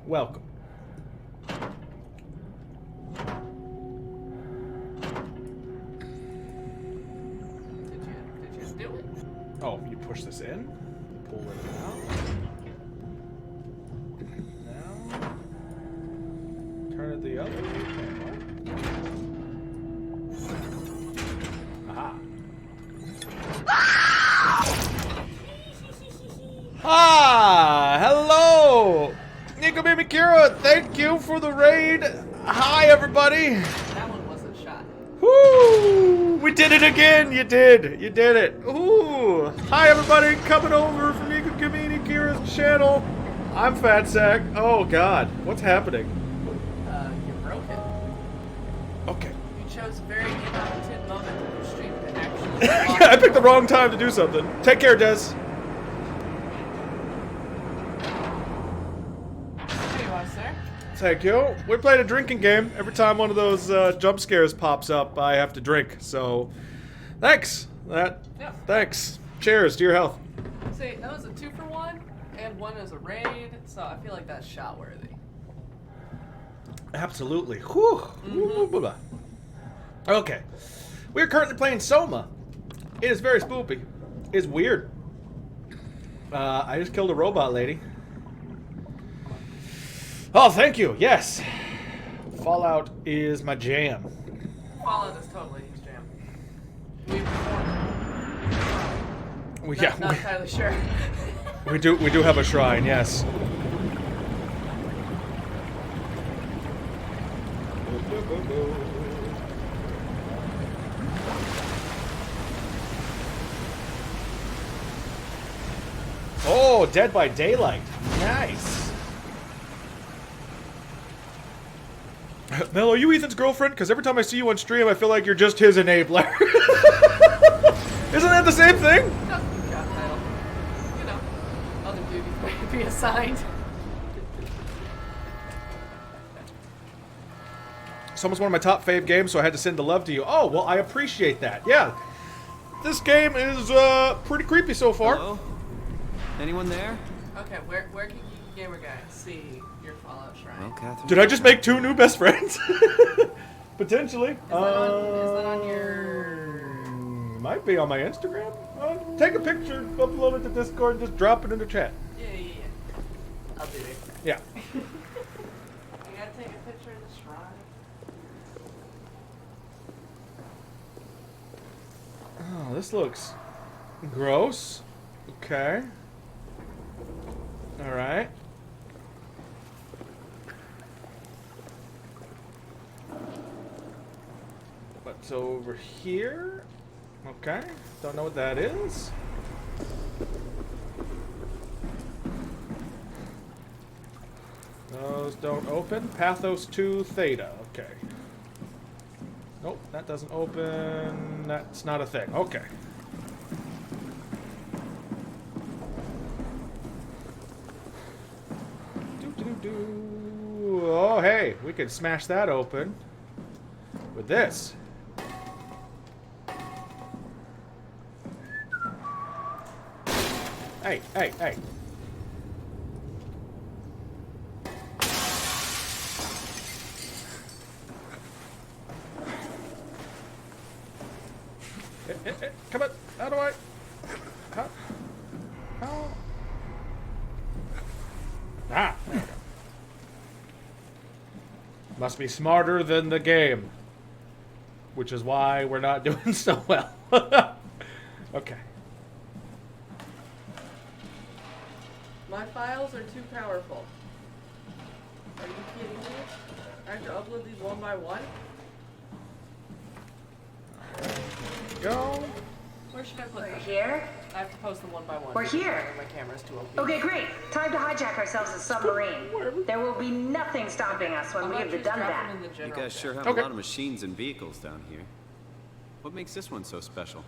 welcome. Did you do it? Oh, you push this in, pull it out. Now, turn it the other way. Aha. Ah, hello, Nico Baby Kira. Thank you for the raid. Hi, everybody. That one wasn't shot. Woo! We did it again. You did. You did it. Ooh. Hi, everybody. Coming over from Nico Baby Kira's channel. I'm Fatsack. Oh God, what's happening? You broke it. Okay. You chose a very inopportune moment in your stream to actually. Yeah, I picked the wrong time to do something. Take care, Des. Thank you. We're playing a drinking game. Every time one of those jump scares pops up, I have to drink. So, thanks. Thanks. Cheers to your health. See, that was a 2-for-1, and one is a raid, so I feel like that's shot worthy. Absolutely. Whew. Okay. We're currently playing SOMA. It is very spoopy. It's weird. I just killed a robot lady. Oh, thank you. Yes. Fallout is my jam. Fallout is totally his jam. Not entirely sure. We do have a shrine, yes. Oh, Dead by Daylight. Nice. Mel, are you Ethan's girlfriend? Because every time I see you on stream, I feel like you're just his enabler. Isn't that the same thing? That's the job title. You know, other duties may be assigned. It's almost one of my top fave games, so I had to send the love to you. Oh, well, I appreciate that. Yeah. This game is pretty creepy so far. Hello? Anyone there? Okay, where can Geeky Gamer Guy see your Fallout shrine? Well, Catherine. Did I just make 2 new best friends? Potentially. Is that on your... Might be on my Instagram. Take a picture, upload it to Discord, and just drop it in the chat. Yeah. I'll do it. Yeah. You gotta take a picture of the shrine. Oh, this looks gross. Okay. All right. What's over here? Okay. Don't know what that is. Those don't open. Pathos 2 Theta. Okay. Nope, that doesn't open. That's not a thing. Okay. Oh, hey, we can smash that open with this. Hey. Come on, how do I? How? Ah, there we go. Must be smarter than the game. Which is why we're not doing so well. Okay. My files are too powerful. Are you kidding me? I have to upload these one by one? Go. Where should I put them? Here? I have to post them one by one. We're here. My camera's too OP. Okay, great. Time to hijack ourselves a submarine. There will be nothing stopping us when we have done that. You guys sure have Okay. a lot of machines and vehicles down here. What makes this one so special?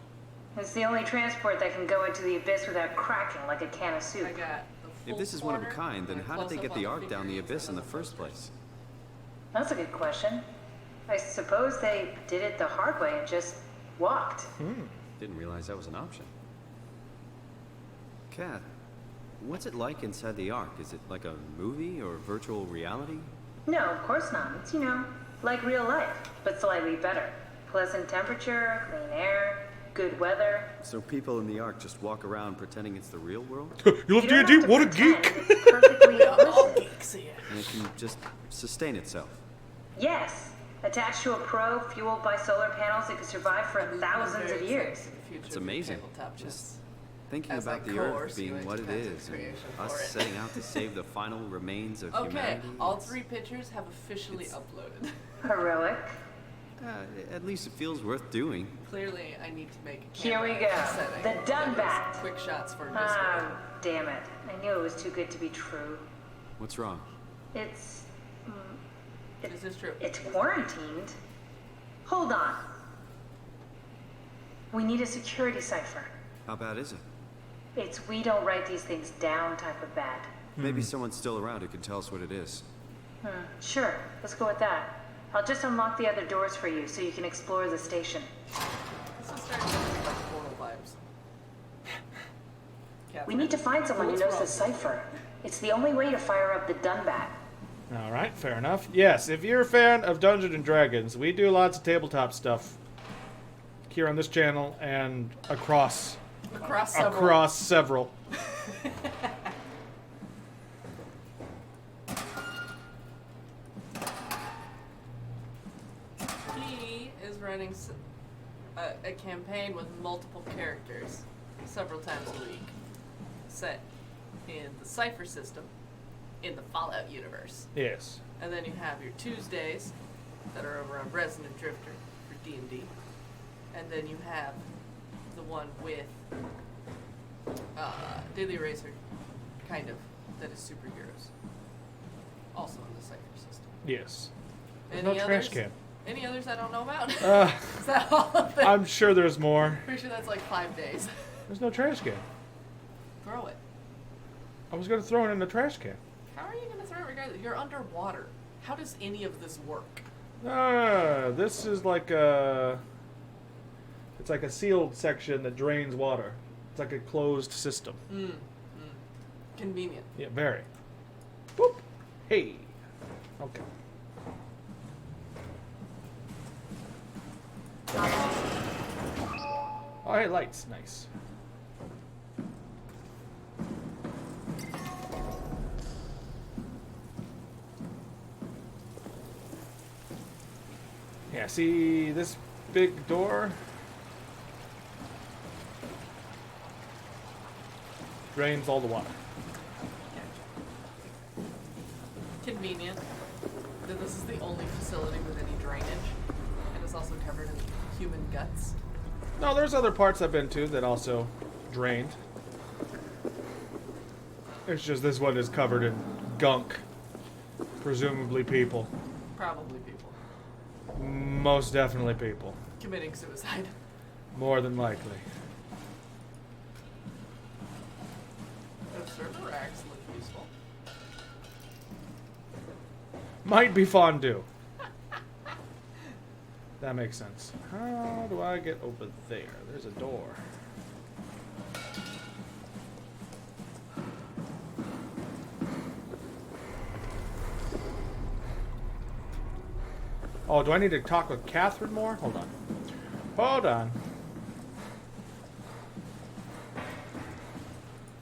It's the only transport that can go into the abyss without cracking like a can of soup. I got the If this is one of a full kind, then corner how did they and a get the close-up ark down the figures abyss in the and a first place? That's a good question. I suppose they did it the hard way and just walked. Didn't realize that was an option. Kat, What's it like inside the Ark? Is it like a movie or virtual reality? No, of course not. It's, like real life, but slightly better. Pleasant temperature, clean air, good weather. So people in the Ark just walk around pretending it's the real world? You love You don't D&D? have to What a pretend. geek! It's perfectly All illicit. geeks here. And it can just sustain itself. Yes, attached to a probe fueled by solar panels, it could survive for thousands of years. It's amazing. Just thinking As, about like, the Earth coerce you being into what it content is, and creation us for it. setting out to save the final remains of Okay, humanity. all it's- 3 pictures have officially uploaded. Heroic. At least it feels worth doing. Clearly, I need to make a Here we camera go. setting The done that is bat. quick shots for Oh, Discord. damn it. I knew it was too good to be true. What's wrong? It's... This is true. It's quarantined. Hold on. We need a security cipher. How bad is it? It's we don't write these things down type of bad. Maybe someone's still around who can tell us what it is. Sure, let's go with that. I'll just unlock the other doors for you so you can explore the station. This is starting to look like Portal vibes. We need to find someone who What's knows wrong? the cipher. It's the only way to fire up the Dunbat. Alright, fair enough. Yes, if you're a fan of Dungeons and Dragons, we do lots of tabletop stuff here on this channel and across several. He is running a campaign with multiple characters several times a week, set in the Cypher system in the Fallout universe. Yes. And then you have your Tuesdays that are over on Resonant Drifter for D&D. And then you have the one with Daily Eraser, kind of, that is superheroes. Also in the Cypher system. Yes. There's Any no others? trash can. Any others I don't know about? Uh, Is that all of them? I'm sure there's more. Pretty sure that's like 5 days. There's no trash can. Throw it. I was gonna throw it in the trash can. How are you going to throw it regardless? You're underwater. How does any of this work? This is like a... It's like a sealed section that drains water. It's like a closed system. Convenient. Yeah, very. Whoop. Hey. Okay. Oh, hey, lights. Nice. Yeah, see this big door? Drains all the water. Convenient that this is the only facility with any drainage, and it's also covered in human guts. No, there's other parts I've been to that also drained. It's just this one is covered in gunk. Presumably people. Probably people Most definitely people. committing suicide. More than likely. Those server racks look useful. Might be fondue. That makes sense. How do I get over there? There's a door. Oh, do I need to talk with Catherine more? Hold on. Hold on.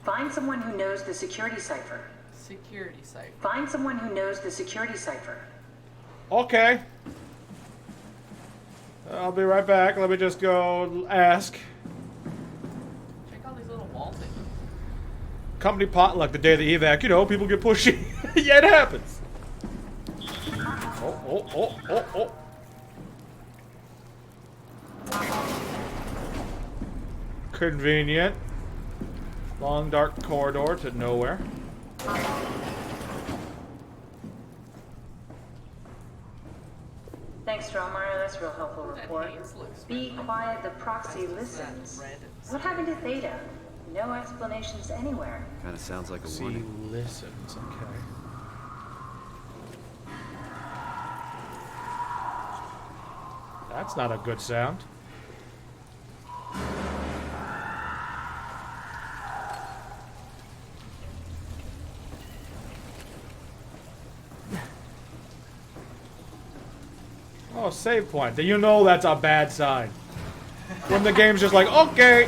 Find someone who knows the security cipher. Security site. Find someone who knows the security cipher. Okay. I'll be right back. Let me just go ask. Check out these little wall things. Company potluck the day of the evac. You know, people get pushy. Yeah, it happens. Oh. Convenient. Long, dark corridor to nowhere. Thanks, Dromar. That's a real helpful That report. haze looks Be red. quiet, the proxy listens. What happened to Theta? No explanations anywhere. Kind of sounds like a See, warning. listens. Okay. That's not a good sound. Oh, save point. You know that's a bad sign. When the game's just like, okay.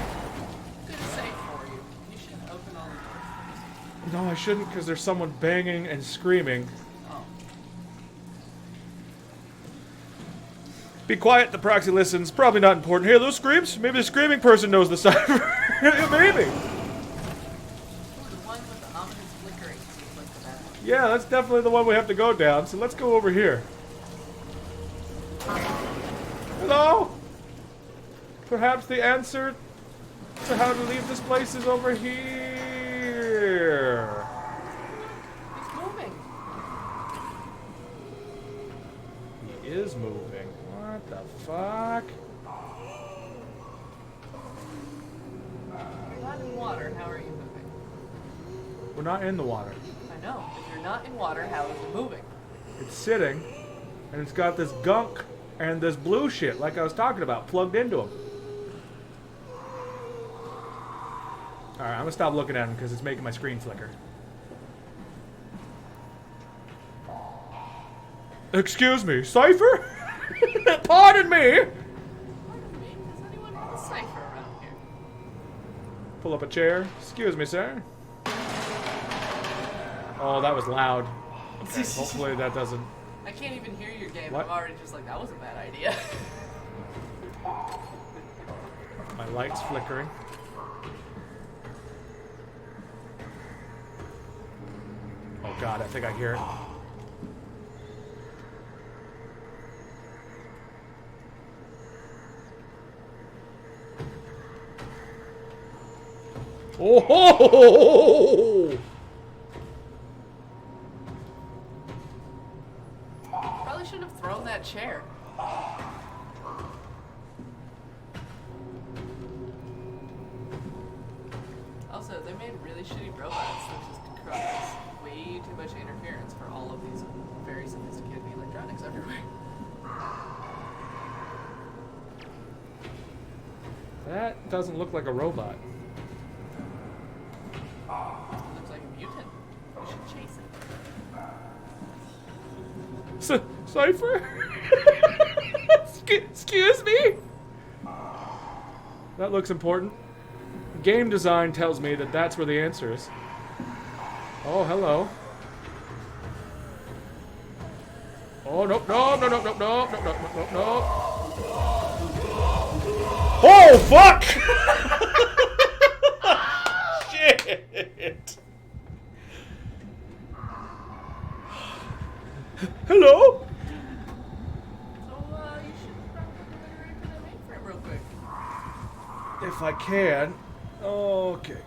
Good save for you. You should open all the doors. No, I shouldn't, because there's someone banging and screaming. Oh. Be quiet, the proxy listens. Probably not important. Hey, those screams? Maybe the screaming person knows the cipher. Maybe. Ooh, the one with the ominous flickering seems like the bad one. Yeah, that's definitely the one we have to go down. So let's go over here. Hello? Perhaps the answer to how to leave this place is over here. He's moving. He is moving. What the fuck? You're not in water. How are you moving? We're not in the water. I know. If you're not in water, how is it moving? It's sitting, and it's got this gunk and this blue shit, like I was talking about, plugged into him. Alright, I'm gonna stop looking at him because it's making my screen flicker. Excuse me, Cypher? Pardon me! Pardon me. Does anyone have a cipher around here? Pull up a chair. Excuse me, sir. Oh, that was loud. Okay, hopefully that doesn't... I can't even hear your game. What? I'm already just like, that was a bad idea. My light's flickering. Oh god, I think I hear it. Oh ho, ho, ho, ho. Probably shouldn't have thrown that chair. Also, they made really shitty robots that just cause way too much interference for all of these very sophisticated electronics everywhere. That doesn't look like a robot. It looks like a mutant. We should chase it. Cypher? Excuse me? That looks important. Game design tells me that that's where the answer is. Oh, hello. Oh, nope, no, no, no, no, no, no, no, no, no. Oh, fuck! Shit! Hello? So, you should probably reopen that mainframe real quick. If I can. Okay.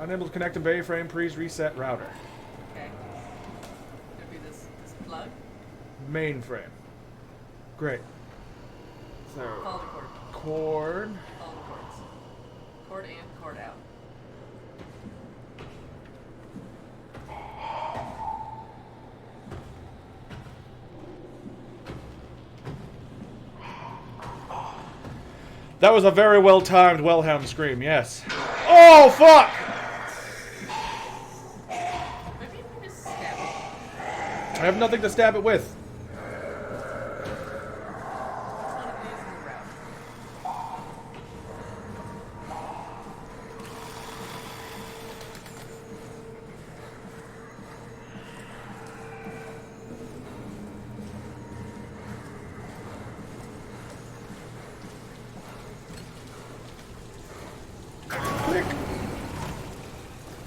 Unable to connect to mainframe, please reset router. Okay. Could be this plug. Mainframe. Great. So, Follow the cord. cord. Follow the cords. Cord in, cord out. That was a very well-timed Wellhound scream, yes. Oh, fuck! Maybe you can just stab it. I have nothing to stab it with. It's one of these in the route. Click.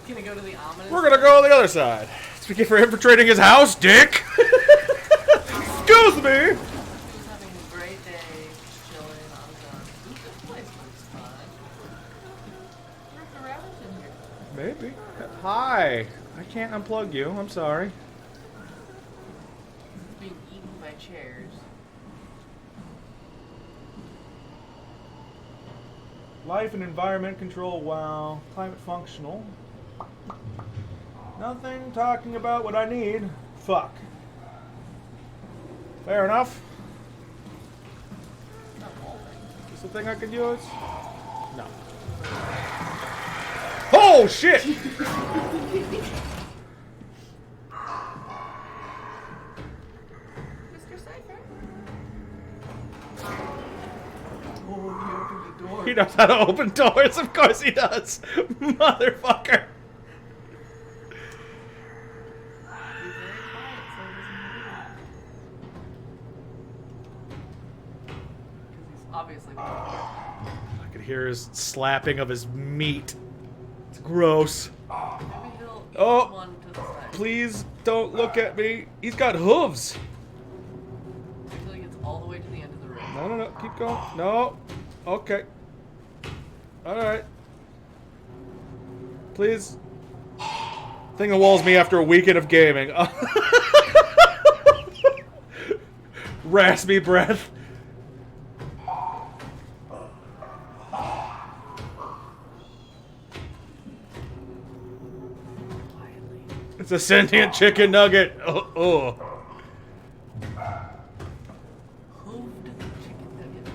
Gonna go to the ominous. We're gonna go on the other side. Speak it for infiltrating his house, dick! Excuse me! He was having a great day, just chilling on his own. Ooh, this place looks fun. There's a rabbit in here. Maybe. Hi. I can't unplug you. I'm sorry. He's being eaten by chairs. Life and environment control, wow. Climate functional. Nothing talking about what I need. Fuck. Fair enough. Is this the thing I can use? No. Oh, shit! Mr. He knows how to open doors. Of course he does. Motherfucker. Be very quiet so he doesn't hear you. Because he's obviously I could hear his slapping of his meat. It's gross. maybe he'll eat Oh. one to the side. Please don't look at me. He's got hooves. Until he gets all the way to the end of the room. No, no, no. Keep going. No. Okay. Alright. Please. Thing that walls me after a weekend of gaming. Raspy breath. Quietly. It's a sentient chicken nugget. Oh. Hooved chicken nugget.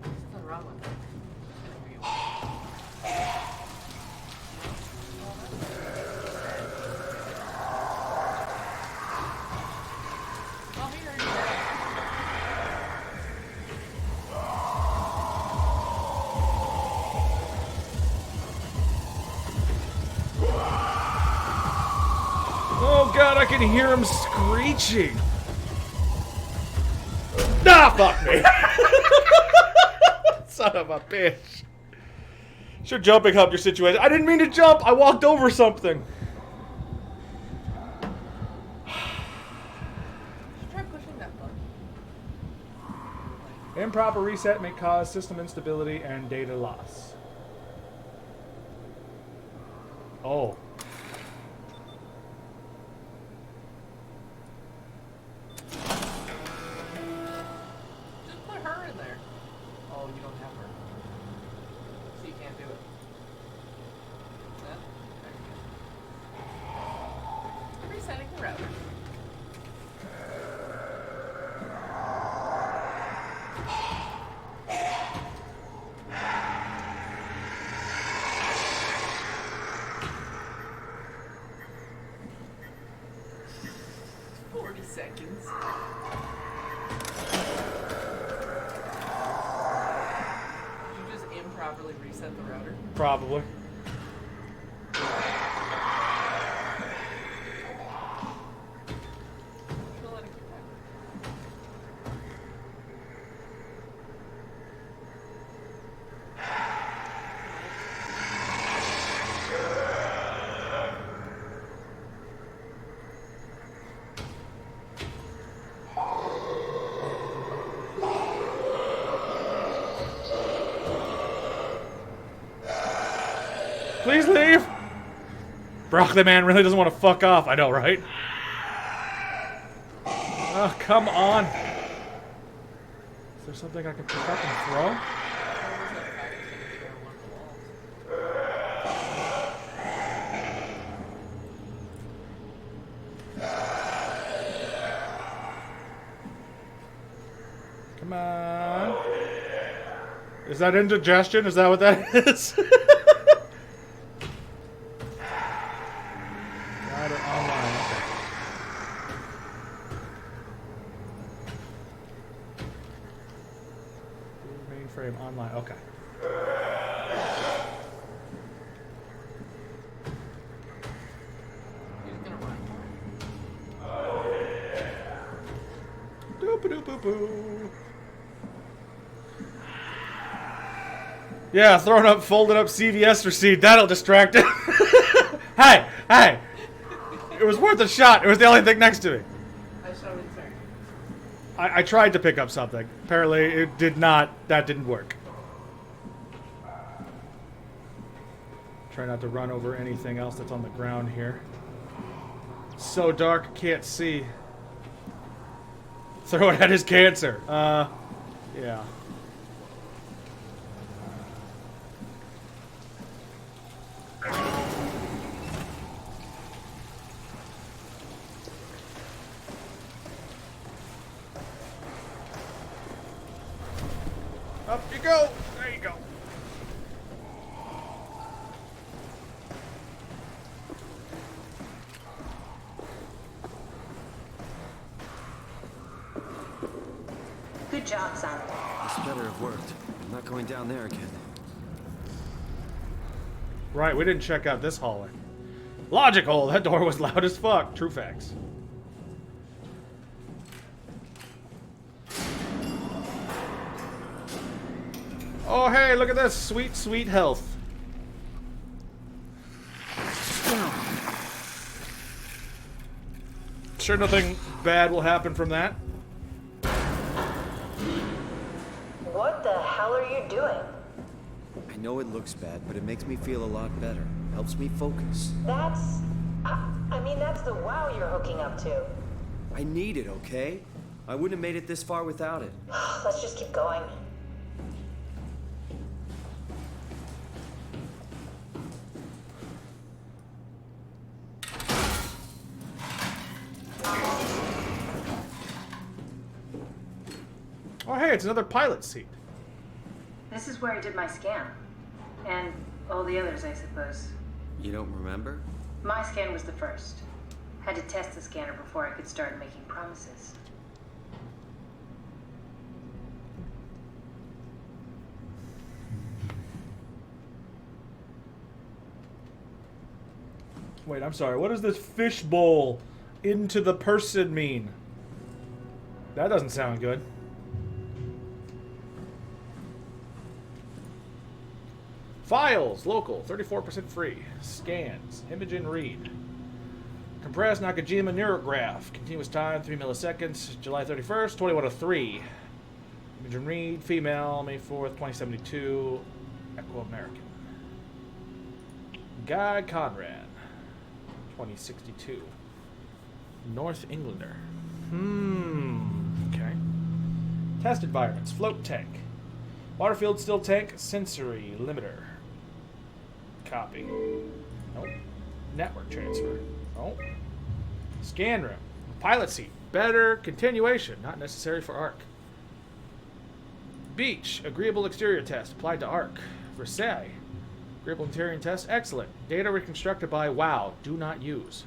There's nothing wrong with that. Oh, he heard you. Oh god, I can hear him screeching. Nah, fuck me. Son of a bitch. Should jumping help your situation? I didn't mean to jump. I walked over something. Try pushing that button. Improper reset may cause system instability and data loss. Oh. Just put her in there. Oh, you don't have her. So you can't do it. That? There you go. Resetting the router. Seconds. Did you just improperly reset the router? Probably. She'll let it get back. Please leave. Brock the man really doesn't want to fuck off. I know, right? Oh, come on. Is there something I can pick up and throw? Come on. Is that indigestion? Is that what that is? Got it online. Okay. Mainframe online. Okay. He's gonna run. Doop-a-doop-a-boo. Yeah, throwing up, folded up CVS receipt. That'll distract him. Hey, hey. It was worth a shot. It was the only thing next to me. I showed it, sir. I tried to pick up something. Apparently, it did not. That didn't work. Try not to run over anything else that's on the ground here. So dark, can't see. Throw it at his cancer. Yeah. Up you go. There you go. Good job, son. This better have worked. I'm not going down there again. Right, we didn't check out this hallway. Logical, that door was loud as fuck. True facts. Oh, hey, look at this. Sweet, sweet health. Sure nothing bad will happen from that. What the hell are you doing? I know it looks bad, but it makes me feel a lot better. Helps me focus. That's... I mean, that's the wow you're hooking up to. I need it, okay? I wouldn't have made it this far without it. Let's just keep going. Oh, hey, it's another pilot seat. This is where I did my scan. And all the others, I suppose. You don't remember? My scan was the first. Had to test the scanner before I could start making promises. Wait, I'm sorry. What does this fishbowl into the person mean? That doesn't sound good. Files, local, 34% free. Scans, image and read. Compressed Nakajima neurograph, continuous time 3 milliseconds, July 31st, 2103. Image and read, female, May 4th, 2072, Echo-American. Guy Conrad, 2062. North Englander. Okay. Test environments, float tank. Waterfield still tank, sensory limiter. Copy. Nope. Network transfer. Nope. Scan room. Pilot seat. Better continuation. Not necessary for ARC. Beach. Agreeable exterior test. Applied to ARC. Versailles. Agreeable interior test. Excellent. Data reconstructed by WoW. Do not use.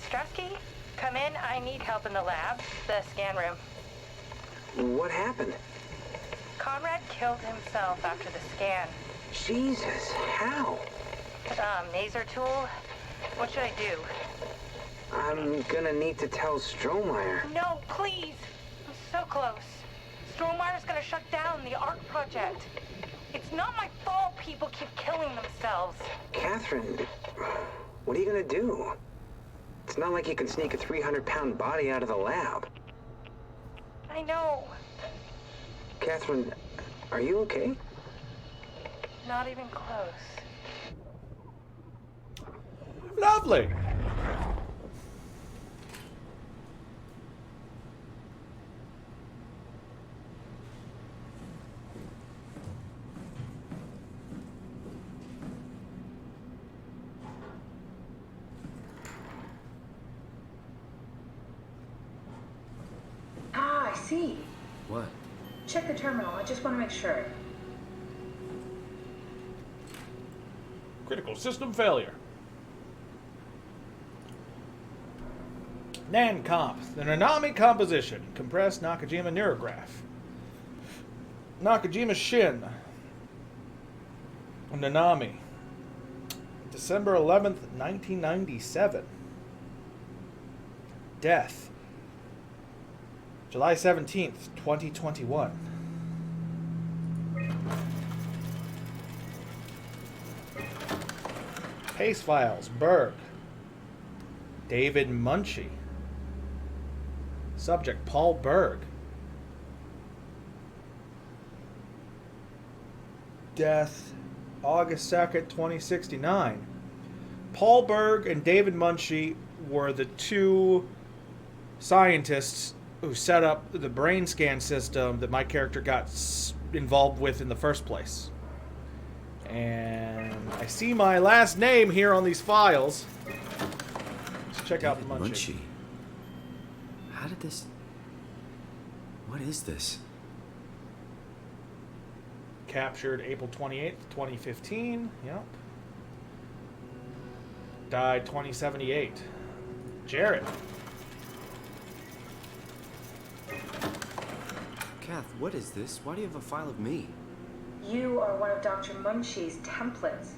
Strasky, come in. I need help in the lab, the scan room. What happened? Conrad killed himself after the scan. Jesus, how? Maser tool. What should I do? I'm gonna need to tell Strohmeyer. No, please. I'm so close. Strohmeyer's gonna shut down the ARC project. It's not my fault people keep killing themselves. Catherine, what are you gonna do? It's not like you can sneak a 300-pound body out of the lab. I know. Catherine, are you okay? Not even close. Lovely. Ah, I see. What? Check the terminal. I just want to make sure. Critical system failure. NANComp, the Nanami composition, compressed Nakajima neurograph. Nakajima Shin. Nanami. December 11th, 1997. Death. July 17th, 2021. Case files, Berg. David Munchie. Subject, Paul Berg. Death, August 2nd, 2069. Paul Berg and David Munchie were the two scientists who set up the brain scan system that my character got involved with in the first place. And I see my last name here on these files. Let's check out the David Munchie. How did this... What is this? Captured April 28th, 2015. Yep. Died 2078. Jared. Kath, what is this? Why do you have a file of me? You are one of Dr. Munchie's templates.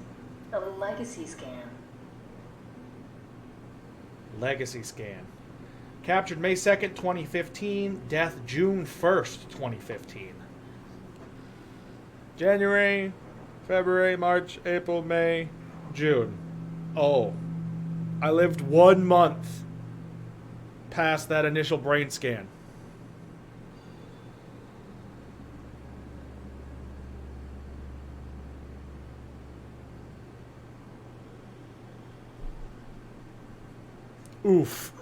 A legacy scan. Legacy scan. Captured May 2nd, 2015. Death June 1st, 2015. January, February, March, April, May, June. Oh. I lived 1 month past that initial brain scan. Oof.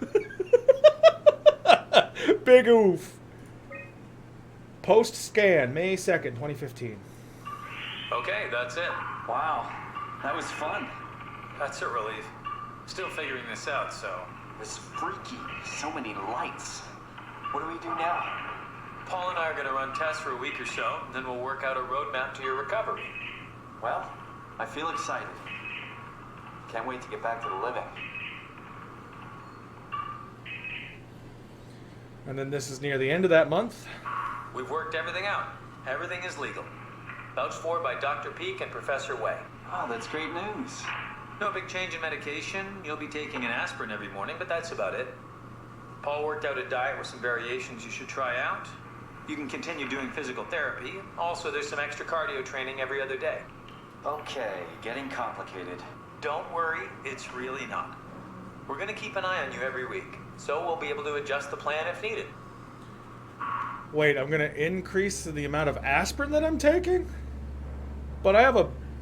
Big oof. Post scan, May 2nd, 2015. Okay, that's it. Wow, that was fun. That's a relief. Still figuring this out, so... It was freaky. So many lights. What do we do now? Paul and I are going to run tests for a week or so, then we'll work out a roadmap to your recovery. Well, I feel excited. Can't wait to get back to the living. And then this is near the end of that month. We've worked everything out. Everything is legal. Vouched for by Dr. Peak and Professor Way. Oh, that's great news. No big change in medication. You'll be taking an aspirin every morning, but that's about it. Paul worked out a diet with some variations you should try out. You can continue doing physical therapy. Also, there's some extra cardio training every other day. Okay, getting complicated. Don't worry, it's really not. We're going to keep an eye on you every week, so we'll be able to adjust the plan if needed. Wait, I'm going to increase the amount of aspirin that I'm taking? But I have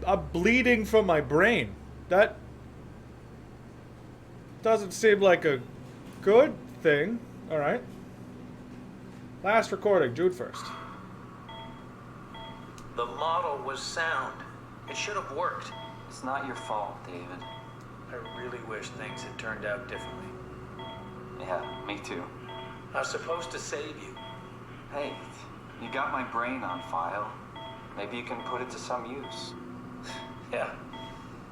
a bleeding from my brain. That doesn't seem like a good thing. All right. Last recording, June 1st. The model was sound. It should have worked. It's not your fault, David. I really wish things had turned out differently. Yeah, me too. I was supposed to save you. Hey, you got my brain on file. Maybe you can put it to some use. Yeah,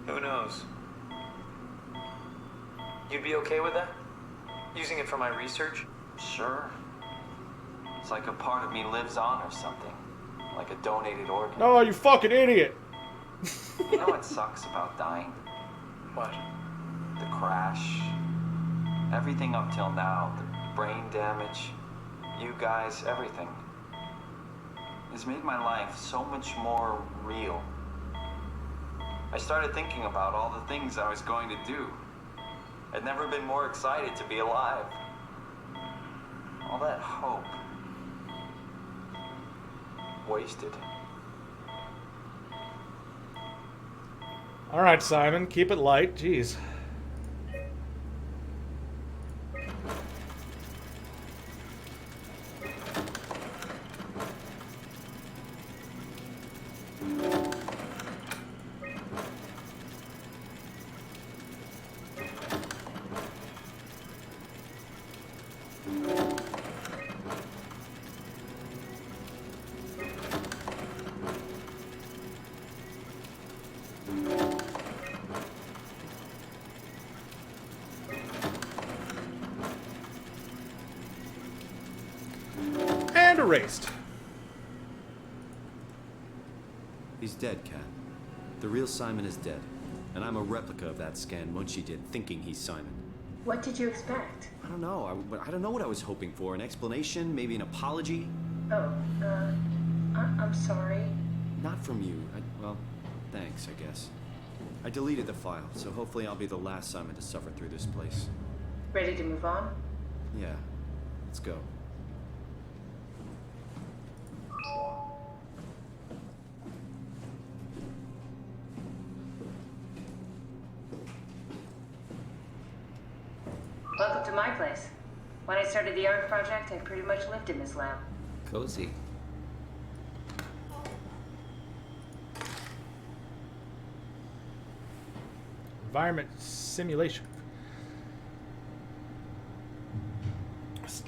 who knows? You'd be okay with that? Using it for my research? Sure. It's like a part of me lives on or something. Like a donated organ. Oh, you fucking idiot! You know what sucks about dying? What? The crash. Everything up till now. The brain damage. You guys, everything. It's made my life so much more real. I started thinking about all the things I was going to do. I'd never been more excited to be alive. All that hope. Wasted. All right, Simon, keep it light. Jeez. And erased. He's dead, Kat. The real Simon is dead. And I'm a replica of that scan Munchie did, thinking he's Simon. What did you expect? I don't know. I don't know what I was hoping for. An explanation? Maybe an apology? Oh, I'm sorry. Not from you. Well, thanks, I guess. I deleted the file, so hopefully I'll be the last Simon to suffer through this place. Ready to move on? Yeah. Let's go. Welcome to my place. When I started the art project, I pretty much lived in this lab. Cozy. Environment simulation.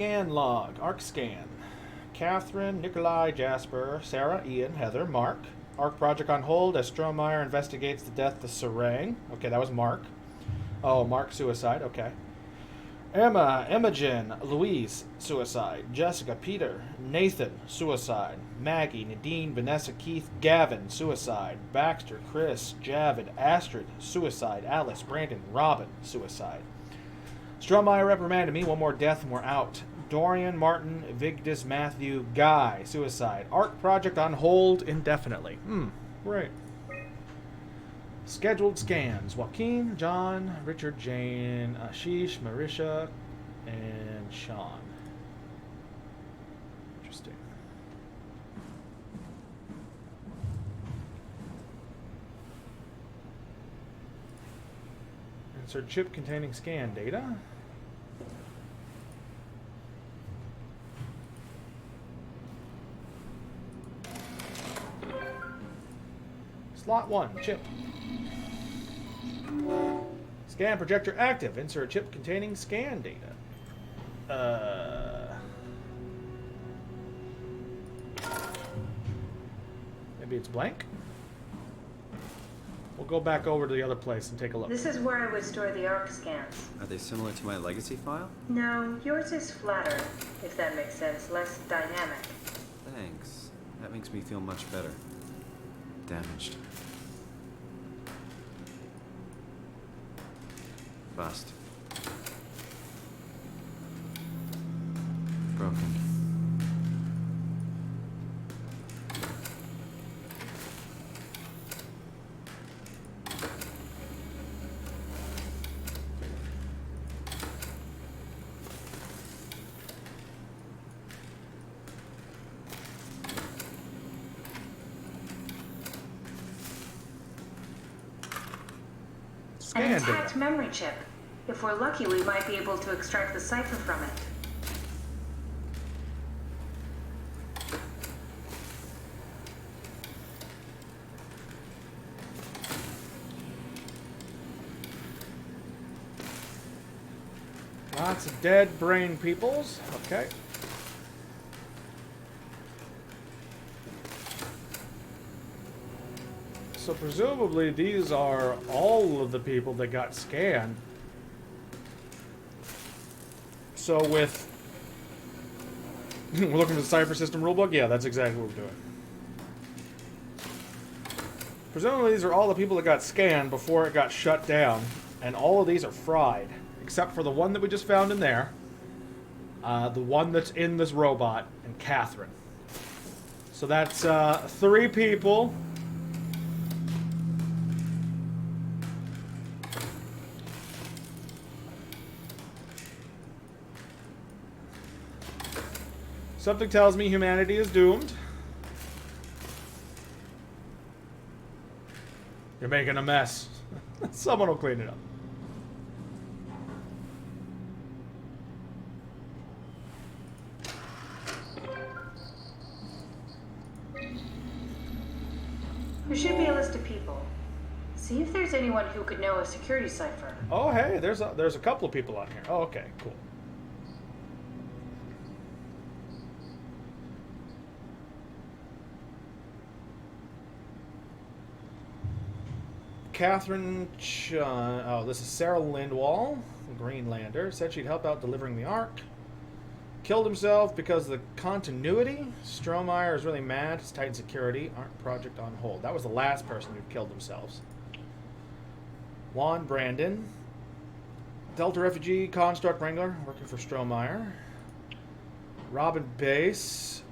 Scan log. Arc scan. Catherine, Nikolai, Jasper, Sarah, Ian, Heather, Mark. Arc project on hold as Strohmeyer investigates the death of Sarang. Okay, that was Mark. Oh, Mark, suicide. Okay. Emma, Imogen, Louise, suicide. Jessica, Peter, Nathan, suicide. Maggie, Nadine, Vanessa, Keith, Gavin, suicide. Baxter, Chris, Javid, Astrid, suicide. Alice, Brandon, Robin, suicide. Strohmeyer reprimanded me. One more death and we're out. Dorian, Martin, Vigdis, Matthew, Guy, suicide. Arc project on hold indefinitely. Right. Scheduled scans. Joaquin, John, Richard, Jane, Ashish, Marisha, and Sean. Interesting. Insert chip containing scan data. Slot 1, chip. Scan projector active. Insert chip containing scan data. Maybe it's blank? We'll go back over to the other place and take a look. This is where I would store the ARC scans. Are they similar to my legacy file? No, yours is flatter, if that makes sense, less dynamic. Thanks. That makes me feel much better. Damaged. Bust. Broken. An intact memory chip. If we're lucky, we might be able to extract the cipher from it. Lots of dead brain peoples. Okay. So presumably these are all of the people that got scanned. So with... we're looking for the cipher system rulebook? Yeah, that's exactly what we're doing. Presumably these are all the people that got scanned before it got shut down. And all of these are fried. Except for the one that we just found in there. The one that's in this robot. And Catherine. So that's 3 people. Something tells me humanity is doomed. You're making a mess. Someone will clean it up. There should be a list of people. See if there's anyone who could know a security cipher. Oh, hey, there's a couple of people on here. Oh, okay, cool. Catherine Chun. Oh, this is Sarah Lindwall, Greenlander. Said she'd help out delivering the Ark. Killed himself because of the continuity. Strohmeyer is really mad. It's tight security. Ark project on hold. That was the last person who killed themselves. Juan Brandon. Delta refugee, construct wrangler, working for Strohmeyer. Robin Base.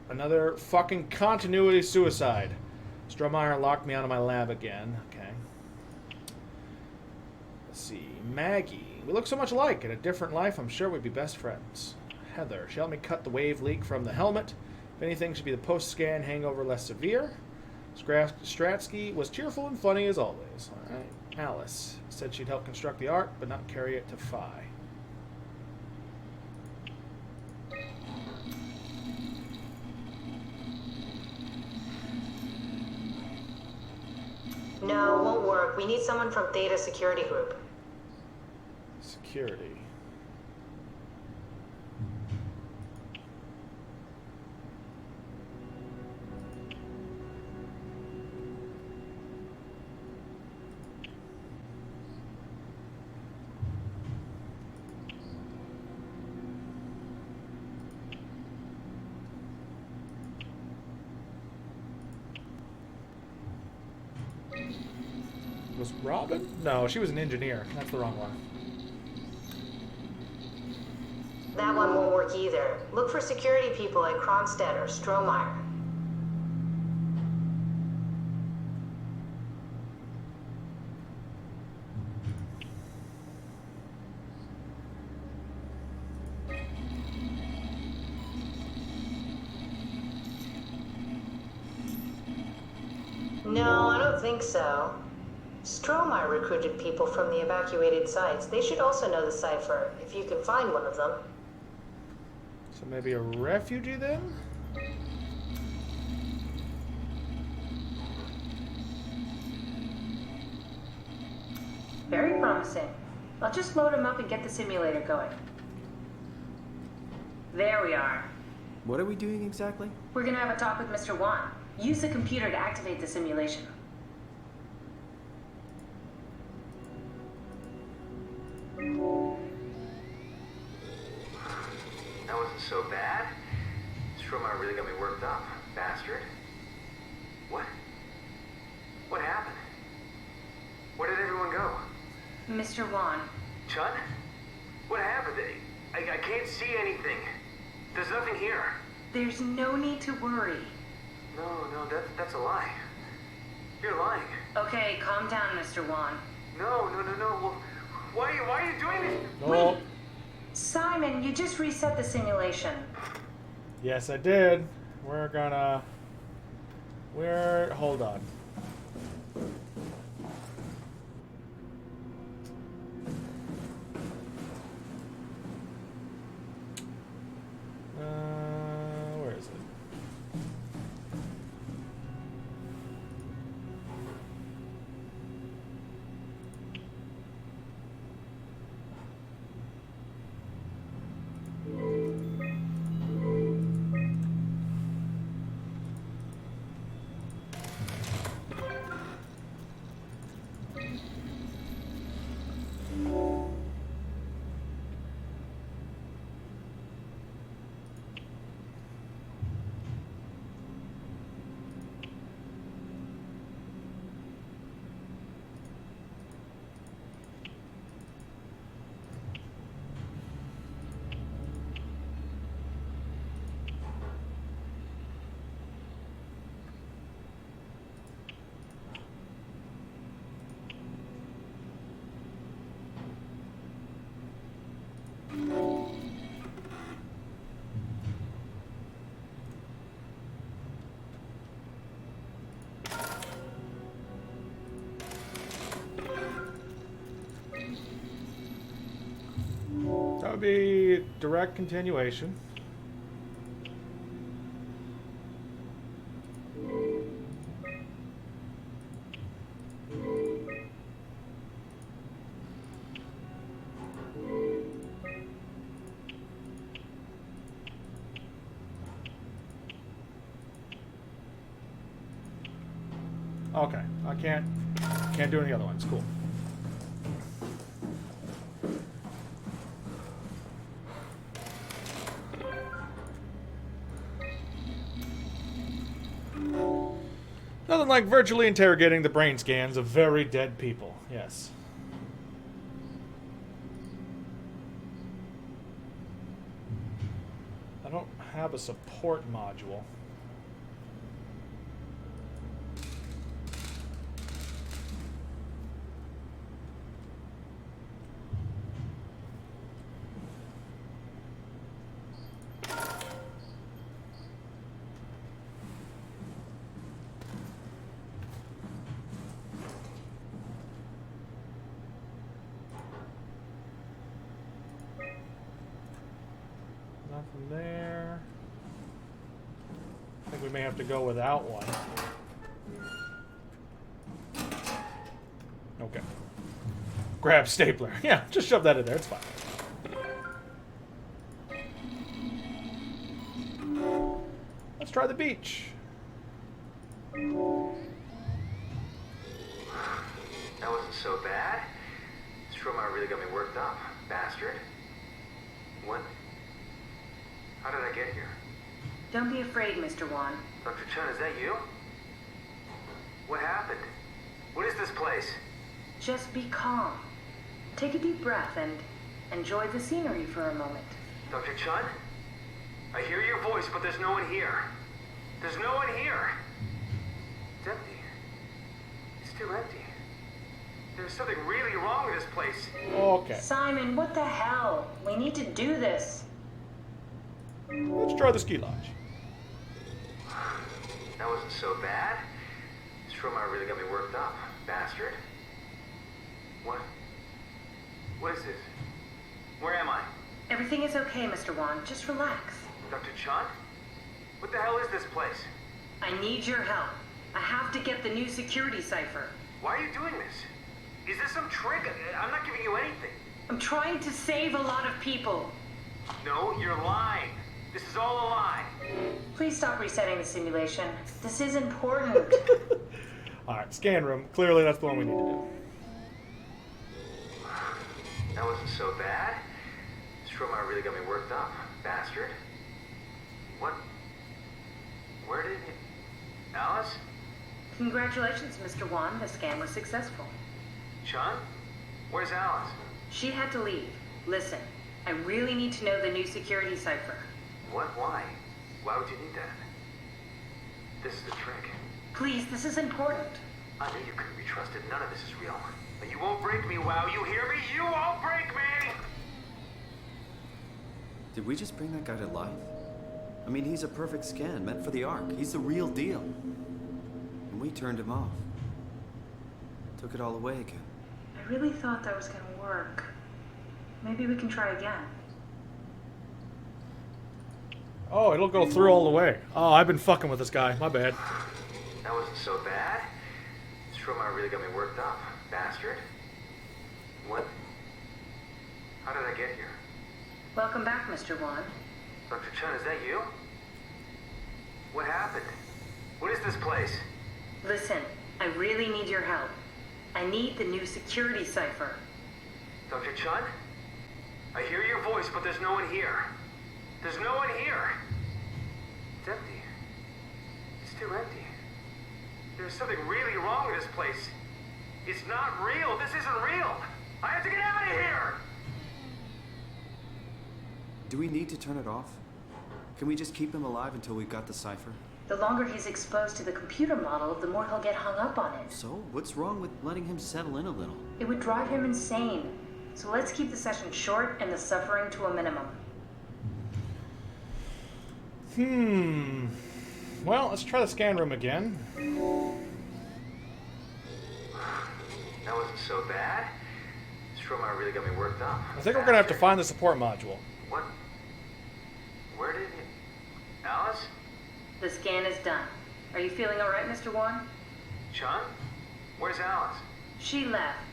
Another fucking continuity suicide. Strohmeyer locked me out of my lab again. Okay. Let's see. Maggie. We look so much alike. In a different life, I'm sure we'd be best friends. Heather. She helped me cut the wave leak from the helmet. If anything, should be the post-scan hangover less severe. Stratsky was cheerful and funny as always. All right. Alice. Said she'd help construct the Ark, but not carry it to Phi. No, won't work. We need someone from Theta Security Group. Security. Was Robin? No, she was an engineer. That's the wrong one. That one won't work either. Look for security people at Kronstadt or Strohmeyer. No, I don't think so. Strohmeyer recruited people from the evacuated sites. They should also know the cipher, if you can find one of them. So maybe a refugee then? Very promising. I'll just load him up and get the simulator going. There we are. What are we doing exactly? We're gonna have a talk with Mr. Wan. Use the computer to activate the simulation. That wasn't so bad. Strohmeyer really got me worked up, bastard. What? What happened? Where did everyone go? Mr. Wan. Chun? What happened? I can't see anything. There's nothing here. There's no need to worry. No, that's a lie. You're lying. Okay, calm down, Mr. Wan. No. Well, why are you doing this? No. Wait. Simon, you just reset the simulation. Yes, I did. Hold on. Where is it? That would be direct continuation. Okay, I can't do any other ones. Cool. Nothing like virtually interrogating the brain scans of very dead people. Yes. I don't have a support module. Nothing there. I think we may have to go without one. Okay. Grab stapler. Yeah, just shove that in there. It's fine. Let's try the beach. That wasn't so bad. Strohmeyer really got me worked up, bastard. What? How did I get here? Don't be afraid, Mr. Wan. Dr. Chun, is that you? What happened? What is this place? Just be calm. Take a deep breath and enjoy the scenery for a moment. Dr. Chun? I hear your voice, but there's no one here. There's no one here. It's empty. It's too empty. There's something really wrong with this place. Okay. Simon, what the hell? We need to do this. Let's try the ski lodge. That wasn't so bad. Stromeyer really got me worked up. Bastard. What? What is this? Where am I? Everything is okay, Mr. Wan. Just relax. Dr. Chun? What the hell is this place? I need your help. I have to get the new security cipher. Why are you doing this? Is this some trick? I'm not giving you anything. I'm trying to save a lot of people. No, you're lying. This is all a lie. Please stop resetting the simulation. This is important. Alright, scan room. Clearly that's the one we need to do. That wasn't so bad. Stromeyer really got me worked up. Bastard. What? Where did you... Alice? Congratulations, Mr. Wan. The scan was successful. Chun? Where's Alice? She had to leave. Listen, I really need to know the new security cipher. What? Why? Why would you need that? This is the trick. Please, this is important. I knew you couldn't be trusted. None of this is real. But you won't break me, WoW. You hear me? You won't break me! Did we just bring that guy to life? I mean, he's a perfect scan, meant for the Ark. He's the real deal. And we turned him off. Took it all away again. I really thought that was gonna work. Maybe we can try again. Oh, it'll go through all the way. Oh, I've been fucking with this guy. My bad. That wasn't so bad. Stromeyer really got me worked up. Bastard. What? How did I get here? Welcome back, Mr. Wan. Dr. Chun, is that you? What happened? What is this place? Listen, I really need your help. I need the new security cipher. Dr. Chun? I hear your voice, but there's no one here. There's no one here. It's empty. It's too empty. There's something really wrong with this place. It's not real. This isn't real. I have to get out of here! Do we need to turn it off? Can we just keep him alive until we've got the cipher? The longer he's exposed to the computer model, the more he'll get hung up on it. So, what's wrong with letting him settle in a little? It would drive him insane. So let's keep the session short and the suffering to a minimum. Well, let's try the scan room again. That wasn't so bad. Stromeyer really got me worked up. I think we're gonna have to find the support module. What? Where did you... Alice? The scan is done. Are you feeling all right, Mr. Wan? Chun? Where's Alice? She left.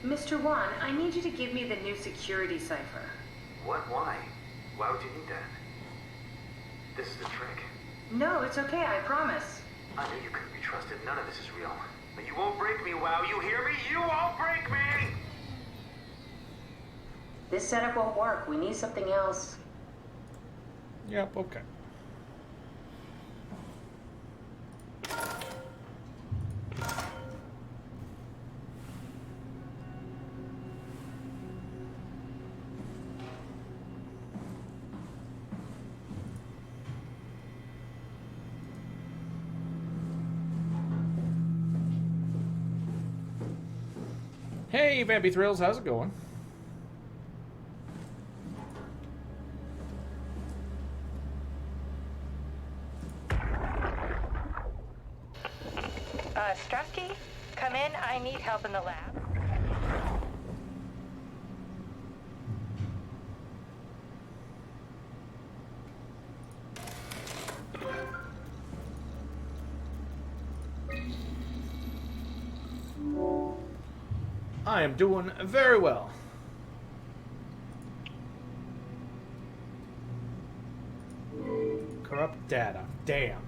Mr. Wan, I need you to give me the new security cipher. What? Why? Why would you need that? This is the trick. No, it's okay, I promise. I knew you couldn't be trusted. None of this is real. But you won't break me, WoW. You hear me? You won't break me! This setup won't work. We need something else. Yep, okay. Hey, Vampy Thrills, how's it going? Strasky, come in. I need help in the lab. I am doing very well. Corrupt data. Damn.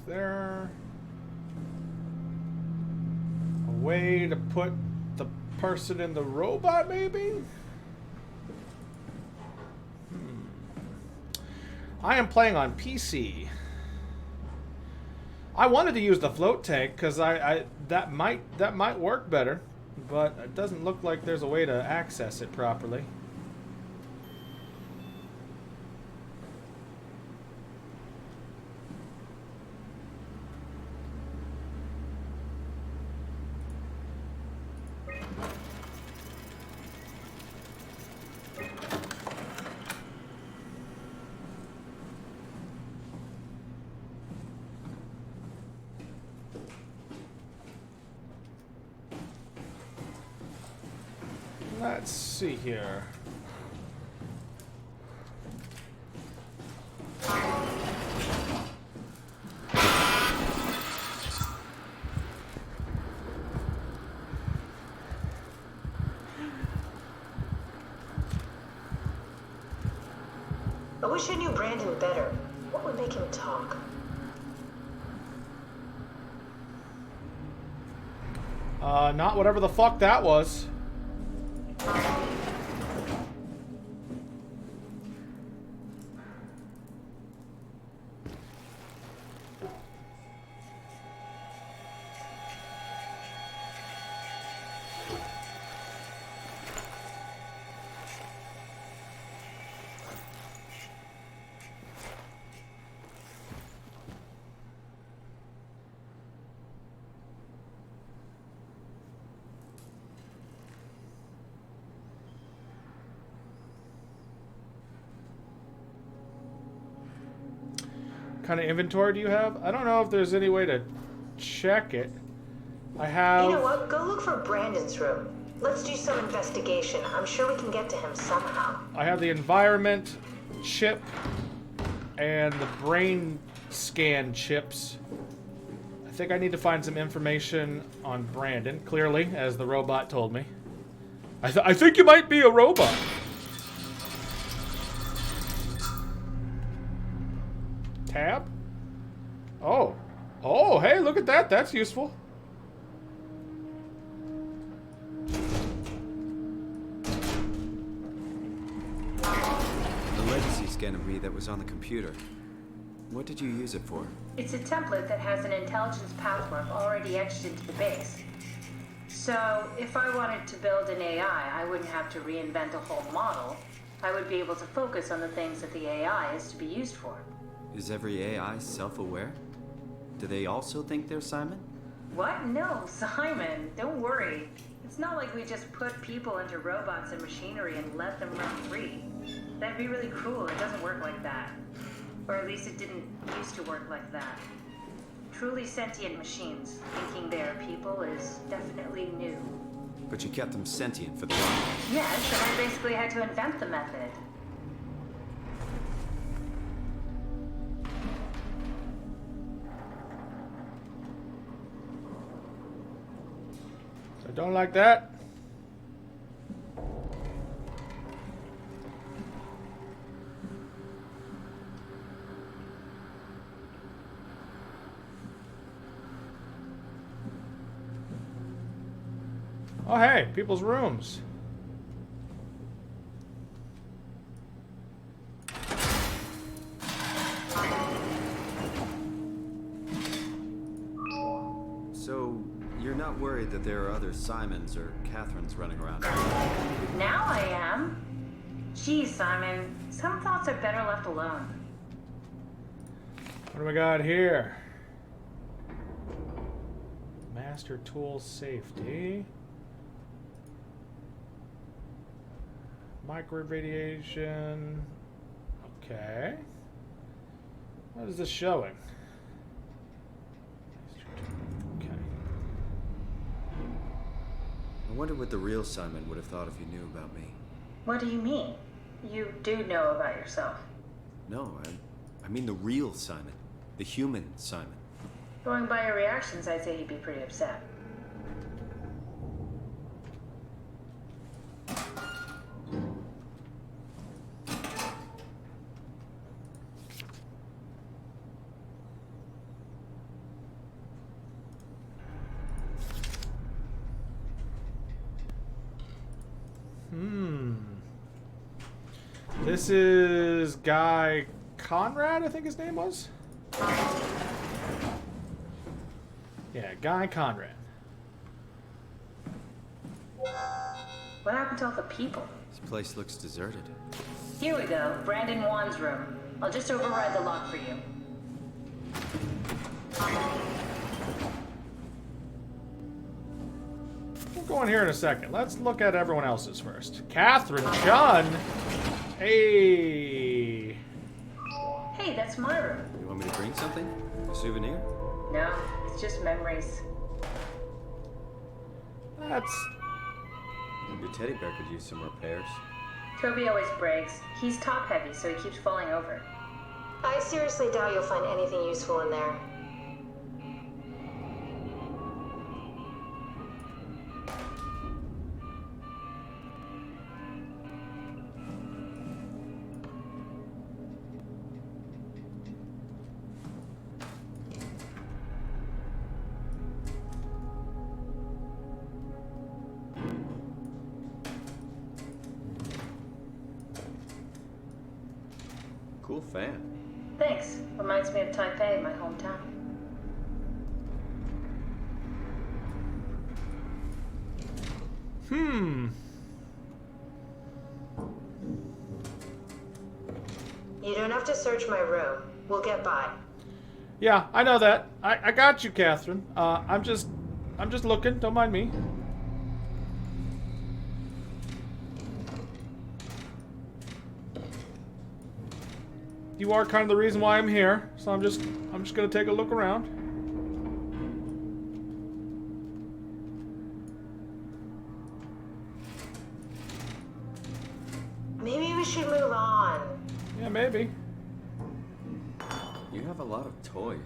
Is there a way to put the person in the robot, maybe? I am playing on PC. I wanted to use the float tank because that might work better, but it doesn't look like there's a way to access it properly. Let's see here. I wish I knew Brandon better. What would make him talk? Not whatever the fuck that was. What kind of inventory do you have? I don't know if there's any way to check it. I have... You know what? Go look for Brandon's room. Let's do some investigation. I'm sure we can get to him somehow. I have the environment chip and the brain scan chips. I think I need to find some information on Brandon, clearly, as the robot told me. I think you might be a robot. Tab? Oh. Oh, hey, look at that. That's useful. The legacy scanner read that was on the computer. What did you use it for? It's a template that has an intelligence pathwork already etched into the base. So, if I wanted to build an AI, I wouldn't have to reinvent a whole model. I would be able to focus on the things that the AI is to be used for. Is every AI self-aware? Do they also think they're Simon? What? No, Simon. Don't worry. It's not like we just put people into robots and machinery and let them run free. That'd be really cruel. It doesn't work like that. Or at least it didn't used to work like that. Truly sentient machines thinking they are people is definitely new. But you kept them sentient for the long. Yes, and I basically had to invent the method. I don't like that. Oh, hey, people's rooms. So, you're not worried that there are other Simons or Catherines running around? Now I am. Geez, Simon, some thoughts are better left alone. What do we got here? Master tool safety. Microradiation. Okay. What is this showing? Okay. I wonder what the real Simon would have thought if he knew about me. What do you mean? You do know about yourself. No, I mean the real Simon. The human Simon. Going by your reactions, I'd say he'd be pretty upset. This is Guy Conrad, I think his name was. Yeah, Guy Conrad. What happened to all the people? This place looks deserted. Here we go. Brandon Wan's room. I'll just override the lock for you. We'll go in here in a second. Let's look at everyone else's first. Catherine Chun. Hey. Hey, that's my room. You want me to bring something? A souvenir? No, it's just memories. That's... Your teddy bear could use some repairs. Toby always breaks. He's top heavy, so he keeps falling over. I seriously doubt you'll find anything useful in there. Cool fan. Thanks. Reminds me of Taipei, my hometown. You don't have to search my room. We'll get by. Yeah, I know that. I got you, Catherine. I'm just looking. Don't mind me. You are kind of the reason why I'm here, so I'm just gonna take a look around. Maybe we should move on. Yeah, maybe. You have a lot of toys.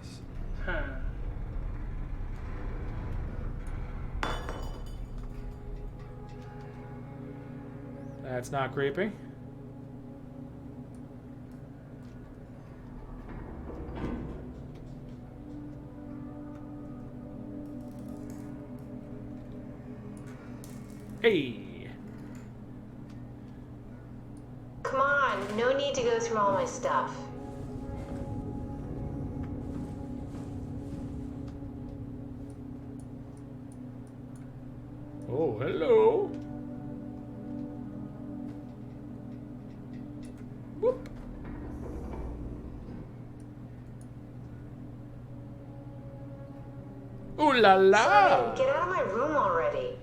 That's not creepy. Hey. Come on, no need to go through all my stuff. Oh, hello. Whoop. Ooh la la. Simon, get out of my room already.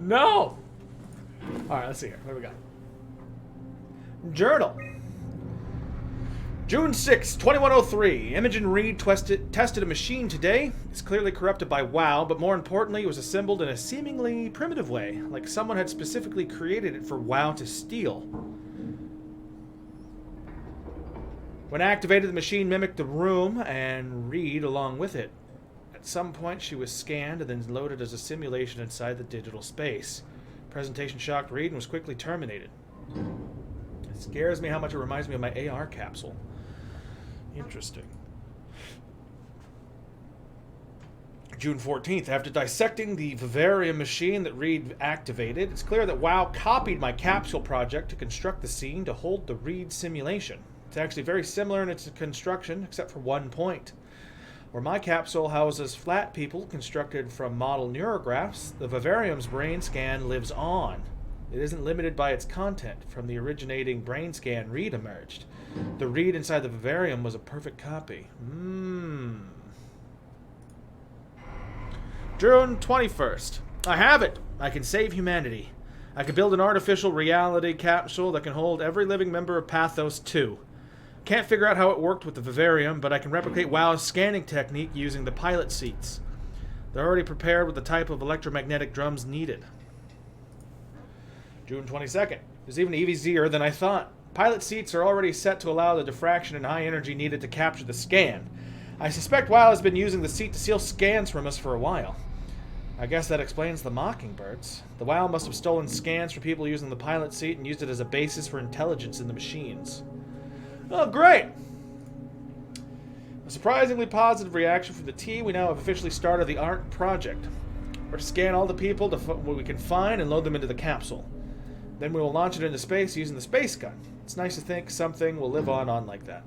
No. All right, let's see here. What do we got? Journal. June 6, 2103. Imogen Reed tested a machine today. It's clearly corrupted by WoW, but more importantly, it was assembled in a seemingly primitive way, like someone had specifically created it for WoW to steal. When activated, the machine mimicked the room and Reed along with it. At some point, she was scanned and then loaded as a simulation inside the digital space. Presentation shocked Reed and was quickly terminated. It scares me how much it reminds me of my AR capsule. Interesting. June 14th. After dissecting the vivarium machine that Reed activated, it's clear that WoW copied my capsule project to construct the scene to hold the Reed simulation. It's actually very similar in its construction, except for one point. Where my capsule houses flat people constructed from model neurographs, the vivarium's brain scan lives on. It isn't limited by its content. From the originating brain scan, Reed emerged. The Reed inside the vivarium was a perfect copy. June 21st. I have it! I can save humanity. I can build an artificial reality capsule that can hold every living member of Pathos 2. Can't figure out how it worked with the vivarium, but I can replicate WoW's scanning technique using the pilot seats. They're already prepared with the type of electromagnetic drums needed. June 22nd. It was even easier than I thought. Pilot seats are already set to allow the diffraction and high energy needed to capture the scan. I suspect WoW has been using the seat to steal scans from us for a while. I guess that explains the mockingbirds. The WoW must have stolen scans from people using the pilot seat and used it as a basis for intelligence in the machines. Oh, great! A surprisingly positive reaction from the team. We now have officially started the ARC project. We're to scan all the people we can find and load them into the capsule. Then we will launch it into space using the space gun. It's nice to think something will live on like that.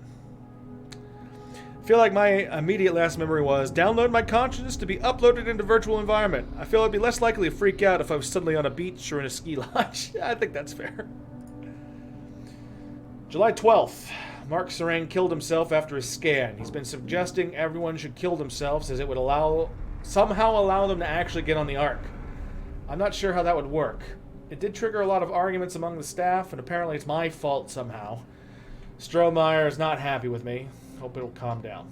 I feel like my immediate last memory was download my consciousness to be uploaded into virtual environment. I feel I'd be less likely to freak out if I was suddenly on a beach or in a ski lodge. I think that's fair. July 12th. Mark Serang killed himself after his scan. He's been suggesting everyone should kill themselves as it would somehow allow them to actually get on the Ark. I'm not sure how that would work. It did trigger a lot of arguments among the staff, and apparently it's my fault somehow. Strohmeyer is not happy with me. Hope it'll calm down.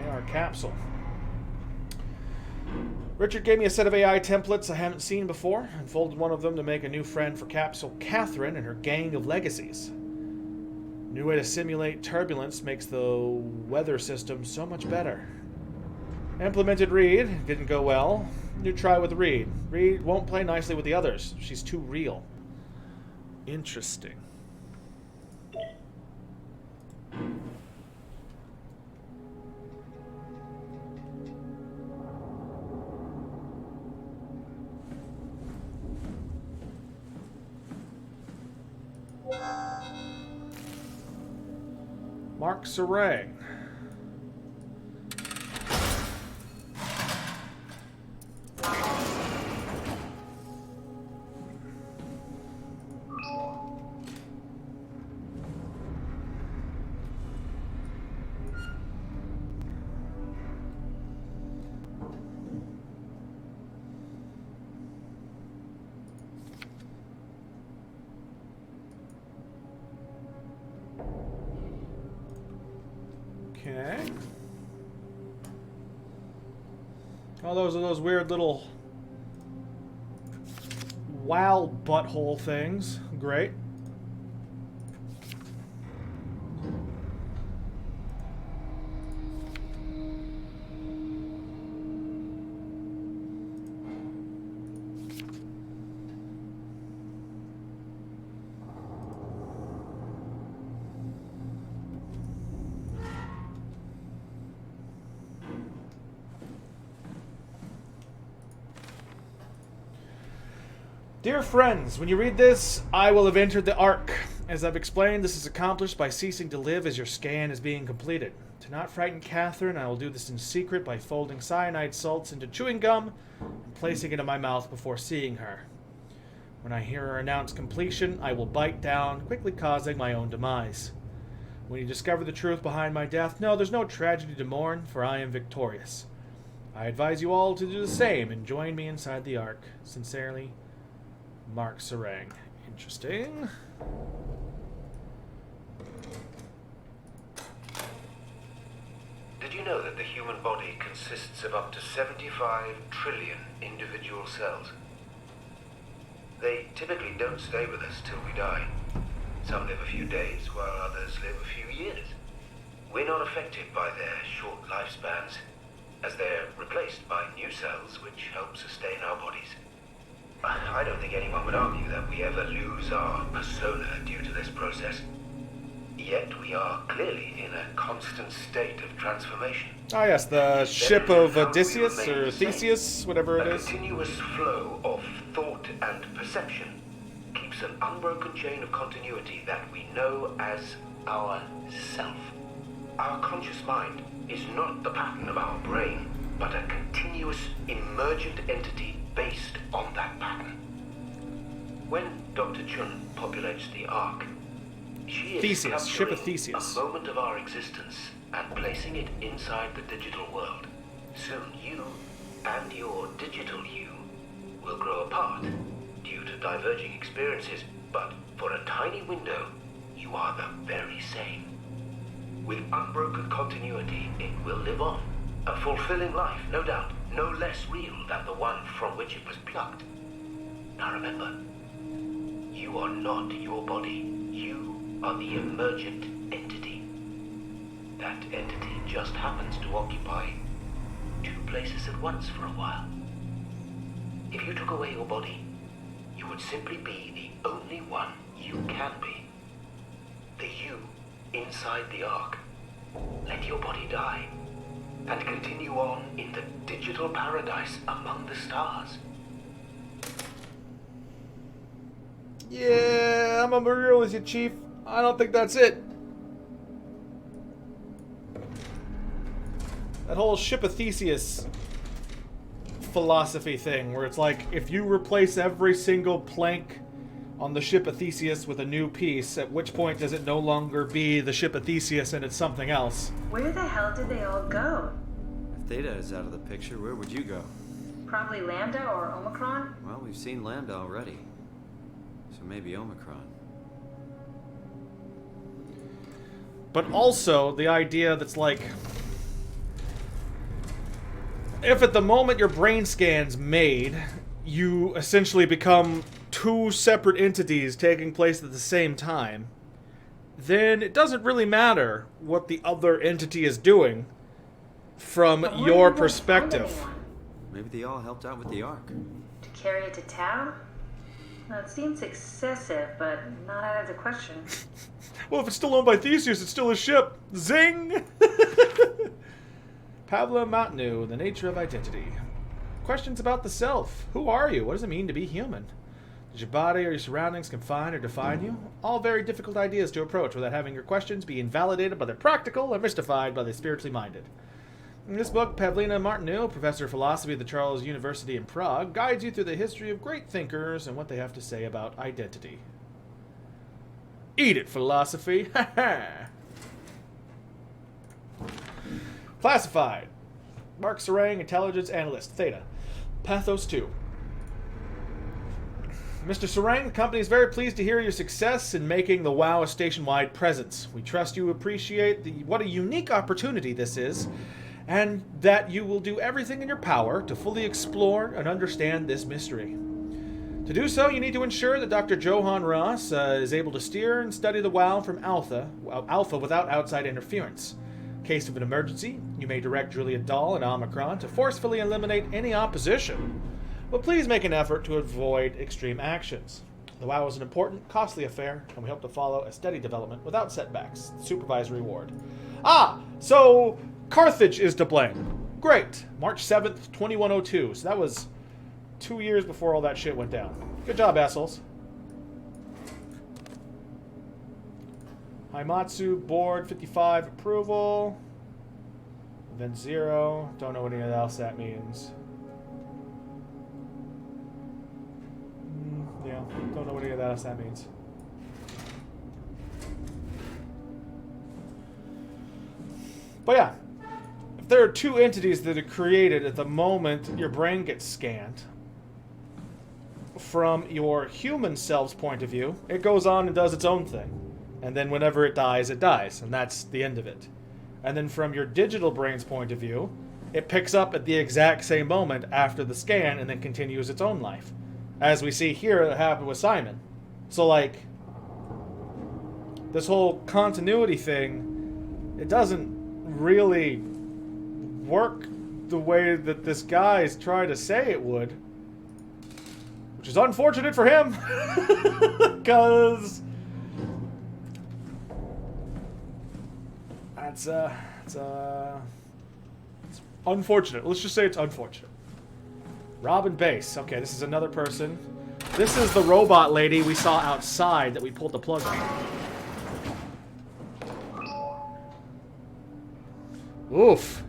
AR capsule. Richard gave me a set of AI templates I haven't seen before, and folded one of them to make a new friend for Capsule Catherine and her gang of legacies. New way to simulate turbulence makes the weather system so much better. Implemented Reed. Didn't go well. New try with Reed. Reed won't play nicely with the others. She's too real. Interesting. Mark Serang. Okay. Oh, those are those weird little wow butthole things. Great. Dear friends, when you read this, I will have entered the Ark. As I've explained, this is accomplished by ceasing to live as your scan is being completed. To not frighten Catherine, I will do this in secret by folding cyanide salts into chewing gum and placing it in my mouth before seeing her. When I hear her announce completion, I will bite down, quickly causing my own demise. When you discover the truth behind my death, no, there's no tragedy to mourn, for I am victorious. I advise you all to do the same and join me inside the Ark. Sincerely, Mark Serang. Interesting. Did you know that the human body consists of up to 75 trillion individual cells? They typically don't stay with us till we die. Some live a few days, while others live a few years. We're not affected by their short lifespans, as they're replaced by new cells which help sustain our bodies. I don't think anyone would argue that we ever lose our persona due to this process. Yet we are clearly in a constant state of transformation. Ah, yes, the ship of Odysseus, or Theseus, whatever it is. A continuous flow of thought and perception keeps an unbroken chain of continuity that we know as our self. Our conscious mind is not the pattern of our brain, but a continuous emergent entity based on that pattern. When Dr. Chun populates the Ark, she is Theseus, ship of capturing Theseus. a moment of our existence and placing it inside the digital world. Soon you and your digital you will grow apart due to diverging experiences, but for a tiny window, you are the very same. With unbroken continuity, it will live on. A fulfilling life, no doubt, no less real than the one from which it was plucked. Now remember, you are not your body. You are the emergent entity. That entity just happens to occupy two places at once for a while. If you took away your body, you would simply be the only one you can be. The you inside the Ark. Let your body die and continue on in the digital paradise among the stars. Yeah, I'm gonna be real with you, Chief. I don't think that's it. That whole ship of Theseus philosophy thing, where it's like, if you replace every single plank on the ship of Theseus with a new piece, at which point does it no longer be the ship of Theseus and it's something else? Where the hell did they all go? If Theta is out of the picture, where would you go? Probably Lambda or Omicron? Well, we've seen Lambda already. So maybe Omicron. But also, the idea that's like, if at the moment your brain scan's made, you essentially become two separate entities taking place at the same time, then it doesn't really matter what the other entity is doing from your perspective. Maybe they all helped out with the Ark. To carry it to Tau? Well, it seems excessive, but not out of the question. Well, if it's still owned by Theseus, it's still a ship. Zing! Pavla Matnu, the nature of identity. Questions about the self. Who are you? What does it mean to be human? Does your body or your surroundings confine or define you? All very difficult ideas to approach without having your questions be invalidated by the practical or mystified by the spiritually minded. In this book, Pavlina Martinu, professor of philosophy at the Charles University in Prague, guides you through the history of great thinkers and what they have to say about identity. Eat it, philosophy! Ha ha! Classified. Mark Sarang, Intelligence Analyst, Theta. Pathos 2. Mr. Sarang, the company is very pleased to hear your success in making the WoW a station-wide presence. We trust you appreciate what a unique opportunity this is, and that you will do everything in your power to fully explore and understand this mystery. To do so, you need to ensure that Dr. Johann Ross is able to steer and study the WoW from Alpha without outside interference. In case of an emergency, you may direct Julia Dahl and Omicron to forcefully eliminate any opposition, but please make an effort to avoid extreme actions. The WoW is an important, costly affair, and we hope to follow a steady development without setbacks. Supervisory Ward. So Carthage is to blame. Great. March 7th, 2102. So that was 2 years before all that shit went down. Good job, assholes. Haimatsu, board, 55, approval. Event 0. Don't know what anything else that means. Yeah, don't know what any of that else that means. But yeah, if there are two entities that are created at the moment your brain gets scanned, from your human self's point of view, it goes on and does its own thing. And then whenever it dies, and that's the end of it. And then from your digital brain's point of view, it picks up at the exact same moment after the scan and then continues its own life. As we see here, that happened with Simon. So, like, this whole continuity thing, it doesn't really work the way that this guy's trying to say it would. Which is unfortunate for him. Because it's unfortunate. Let's just say it's unfortunate. Robin Base. Okay, this is another person. This is the robot lady we saw outside that we pulled the plug on. Oof.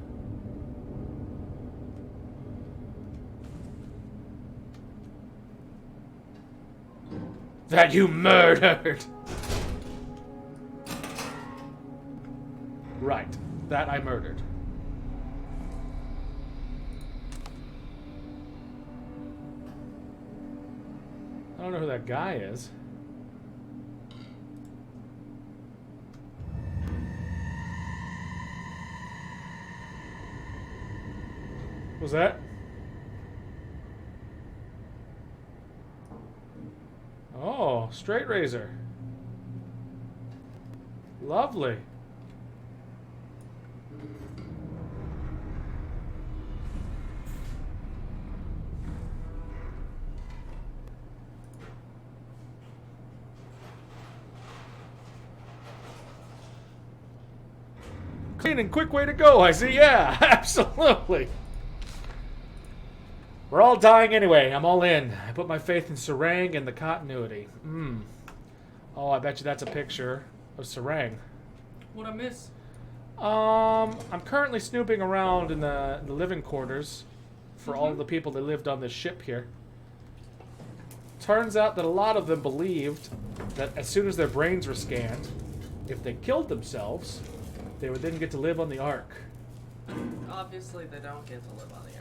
That you murdered! Right. That I murdered. I don't know who that guy is. Was that? Oh, straight razor. Lovely. Clean and quick way to go, I see. Yeah, absolutely. We're all dying anyway. I'm all in. I put my faith in Sarang and the continuity. Oh, I bet you that's a picture of Sarang. What I miss? I'm currently snooping around in the living quarters for all the people that lived on this ship here. Turns out that a lot of them believed that as soon as their brains were scanned, if they killed themselves, they would then get to live on the Ark. Obviously, they don't get to live on the Ark.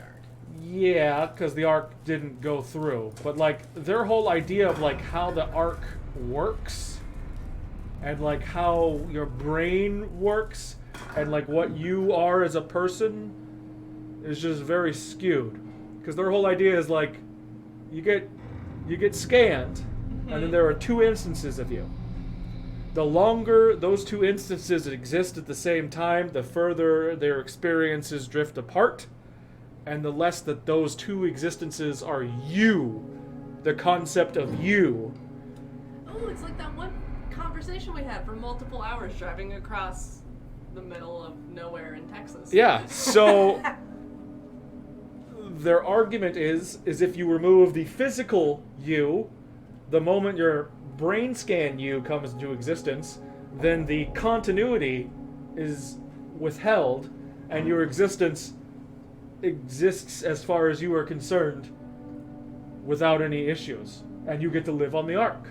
Yeah, because the Ark didn't go through. But, like, their whole idea of, like, how the Ark works and, like, how your brain works and, like, what you are as a person is just very skewed. Because their whole idea is, like, you get scanned, and then there are two instances of you. The longer those two instances exist at the same time, the further their experiences drift apart, and the less that those two existences are you, the concept of you. Oh, it's like that one conversation we had for multiple hours driving across the middle of nowhere in Texas. Yeah, so their argument is if you remove the physical you, the moment your brain scan you comes into existence, then the continuity is withheld, and your existence exists as far as you are concerned without any issues, and you get to live on the Ark.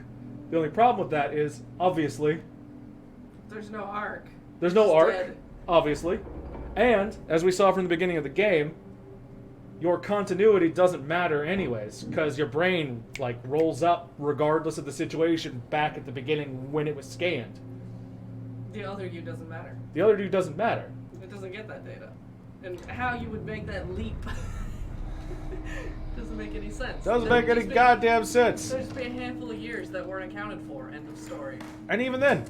The only problem with that is, obviously, There's no Ark. there's no It's Ark, dead. obviously, and as we saw from the beginning of the game, your continuity doesn't matter anyways, because your brain, like, rolls up regardless of the situation back at the beginning when it was scanned. The other you doesn't matter. The other dude doesn't matter. It doesn't get that data. And how you would make that leap doesn't make any sense. Doesn't There make would any just be- goddamn sense. There'd just be a handful of years that weren't accounted for. End of story. And even then,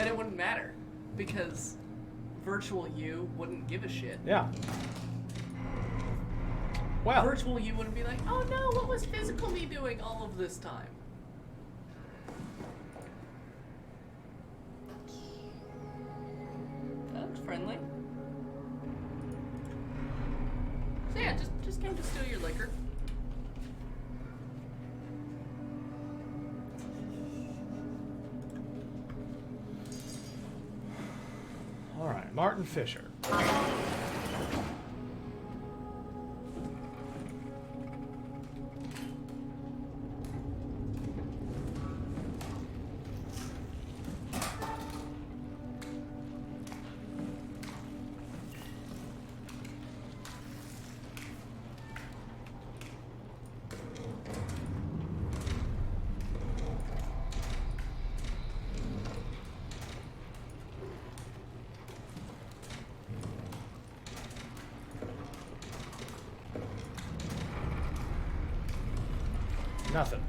And it wouldn't matter because virtual you wouldn't give a shit. yeah. Well, Virtual you wouldn't be like, oh no, what was physical me doing all of this time? That looks friendly. So yeah, just came to steal your liquor. all right, Martin Fisher. Nothing.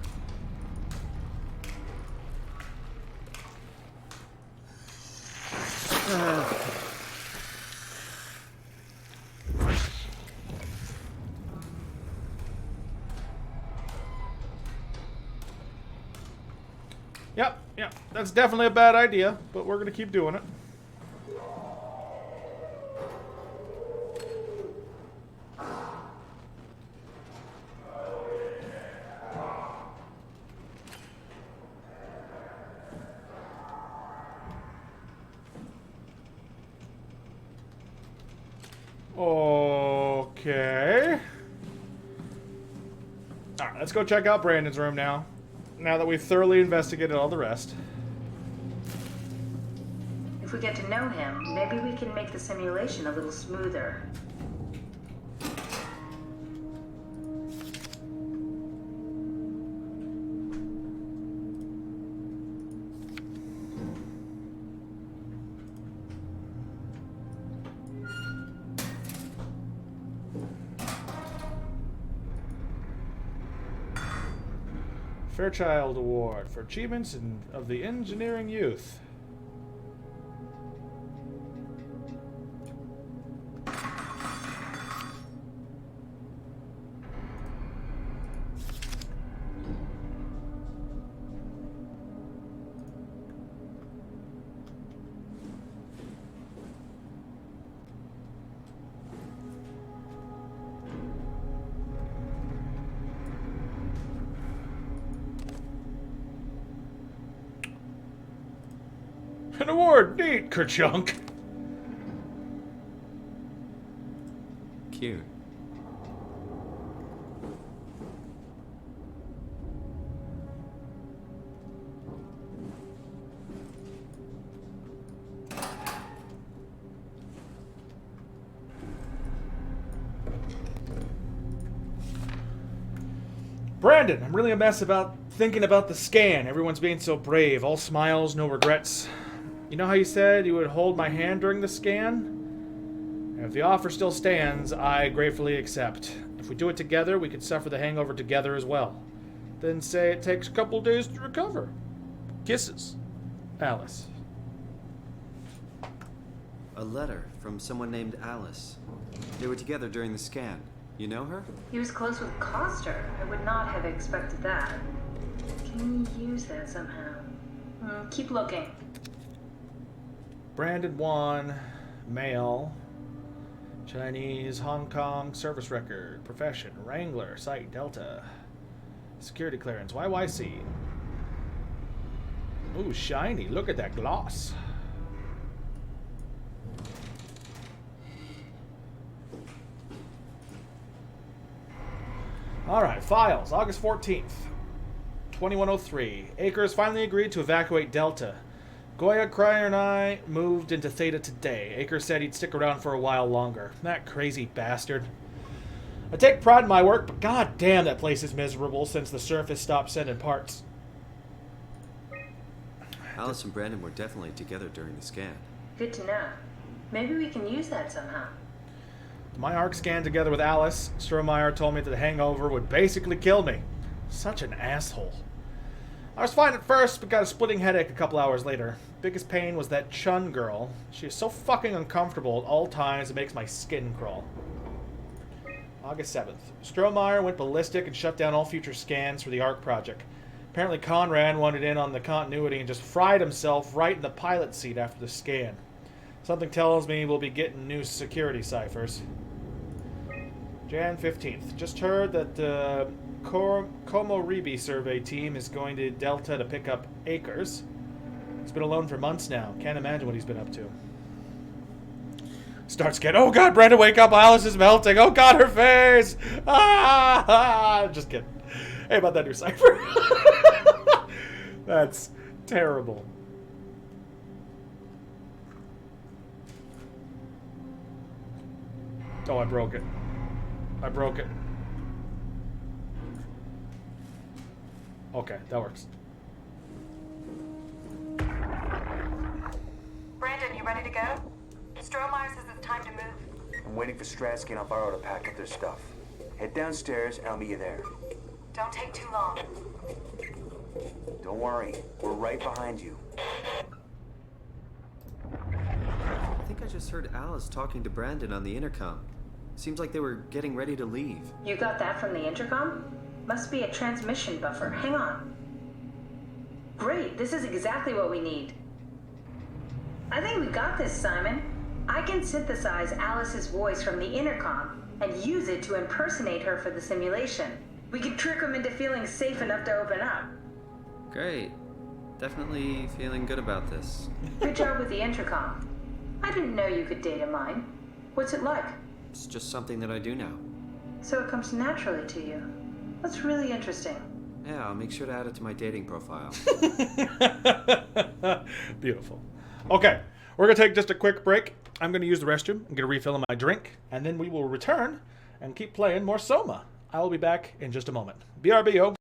Yep, that's definitely a bad idea, but we're gonna keep doing it. Okay. Alright, let's go check out Brandon's room now. Now that we've thoroughly investigated all the rest. If we get to know him, maybe we can make the simulation a little smoother. Fairchild Award for achievements of the engineering youth. An award, neat, kerchunk. Cute. Brandon, I'm really a mess about thinking about the scan. Everyone's being so brave. All smiles, no regrets. You know how you said you would hold my hand during the scan? If the offer still stands, I gratefully accept. If we do it together, we could suffer the hangover together as well. Then say it takes a couple days to recover. Kisses. Alice. A letter from someone named Alice. They were together during the scan. You know her? He was close with Coster. I would not have expected that. Can we use that somehow? Keep looking. Brandon 1, male, Chinese, Hong Kong, service record, profession, Wrangler, site, Delta, security clearance, YYC. Ooh, shiny, look at that gloss. Alright, files, August 14th, 2103. Akers finally agreed to evacuate Delta. Goya, Cryer, and I moved into Theta today. Akers said he'd stick around for a while longer. That crazy bastard. I take pride in my work, but god damn that place is miserable since the surface stopped sending parts. Alice and Brandon were definitely together during the scan. Good to know. Maybe we can use that somehow. My arc scan together with Alice. Strohmeyer told me that the hangover would basically kill me. Such an asshole. I was fine at first, but got a splitting headache a couple hours later. Biggest pain was that Chun girl. She is so fucking uncomfortable at all times it makes my skin crawl. August 7th. Strohmeyer went ballistic and shut down all future scans for the ARC project. Apparently Conrad wanted in on the continuity and just fried himself right in the pilot seat after the scan. Something tells me we'll be getting new security ciphers. Jan 15th. Just heard that the Komoribi survey team is going to Delta to pick up Akers. He's been alone for months now. Can't imagine what he's been up to. Starts getting, oh god, Brenda, wake up, Alice is melting. Oh god, her face. Ah, just kidding. Hey, about that new cipher. That's terrible. Oh, I broke it. I broke it. Okay, that works. Brandon, you ready to go? Strohmeyer says it's time to move. I'm waiting for Stratsky and Alvaro to pack up their stuff. Head downstairs and I'll meet you there. Don't take too long. Don't worry, we're right behind you. I think I just heard Alice talking to Brandon on the intercom. Seems like they were getting ready to leave. You got that from the intercom? Must be a transmission buffer. Hang on. Great, this is exactly what we need. I think we got this, Simon. I can synthesize Alice's voice from the intercom and use it to impersonate her for the simulation. We could trick them into feeling safe enough to open up. Great. Definitely feeling good about this. Good job with the intercom. I didn't know you could data mine. What's it like? It's just something that I do now. So it comes naturally to you. That's really interesting. Yeah, I'll make sure to add it to my dating profile. Beautiful. Okay, we're going to take just a quick break. I'm going to use the restroom. I'm going to refill my drink. And then we will return and keep playing more SOMA. I will be back in just a moment. BRB,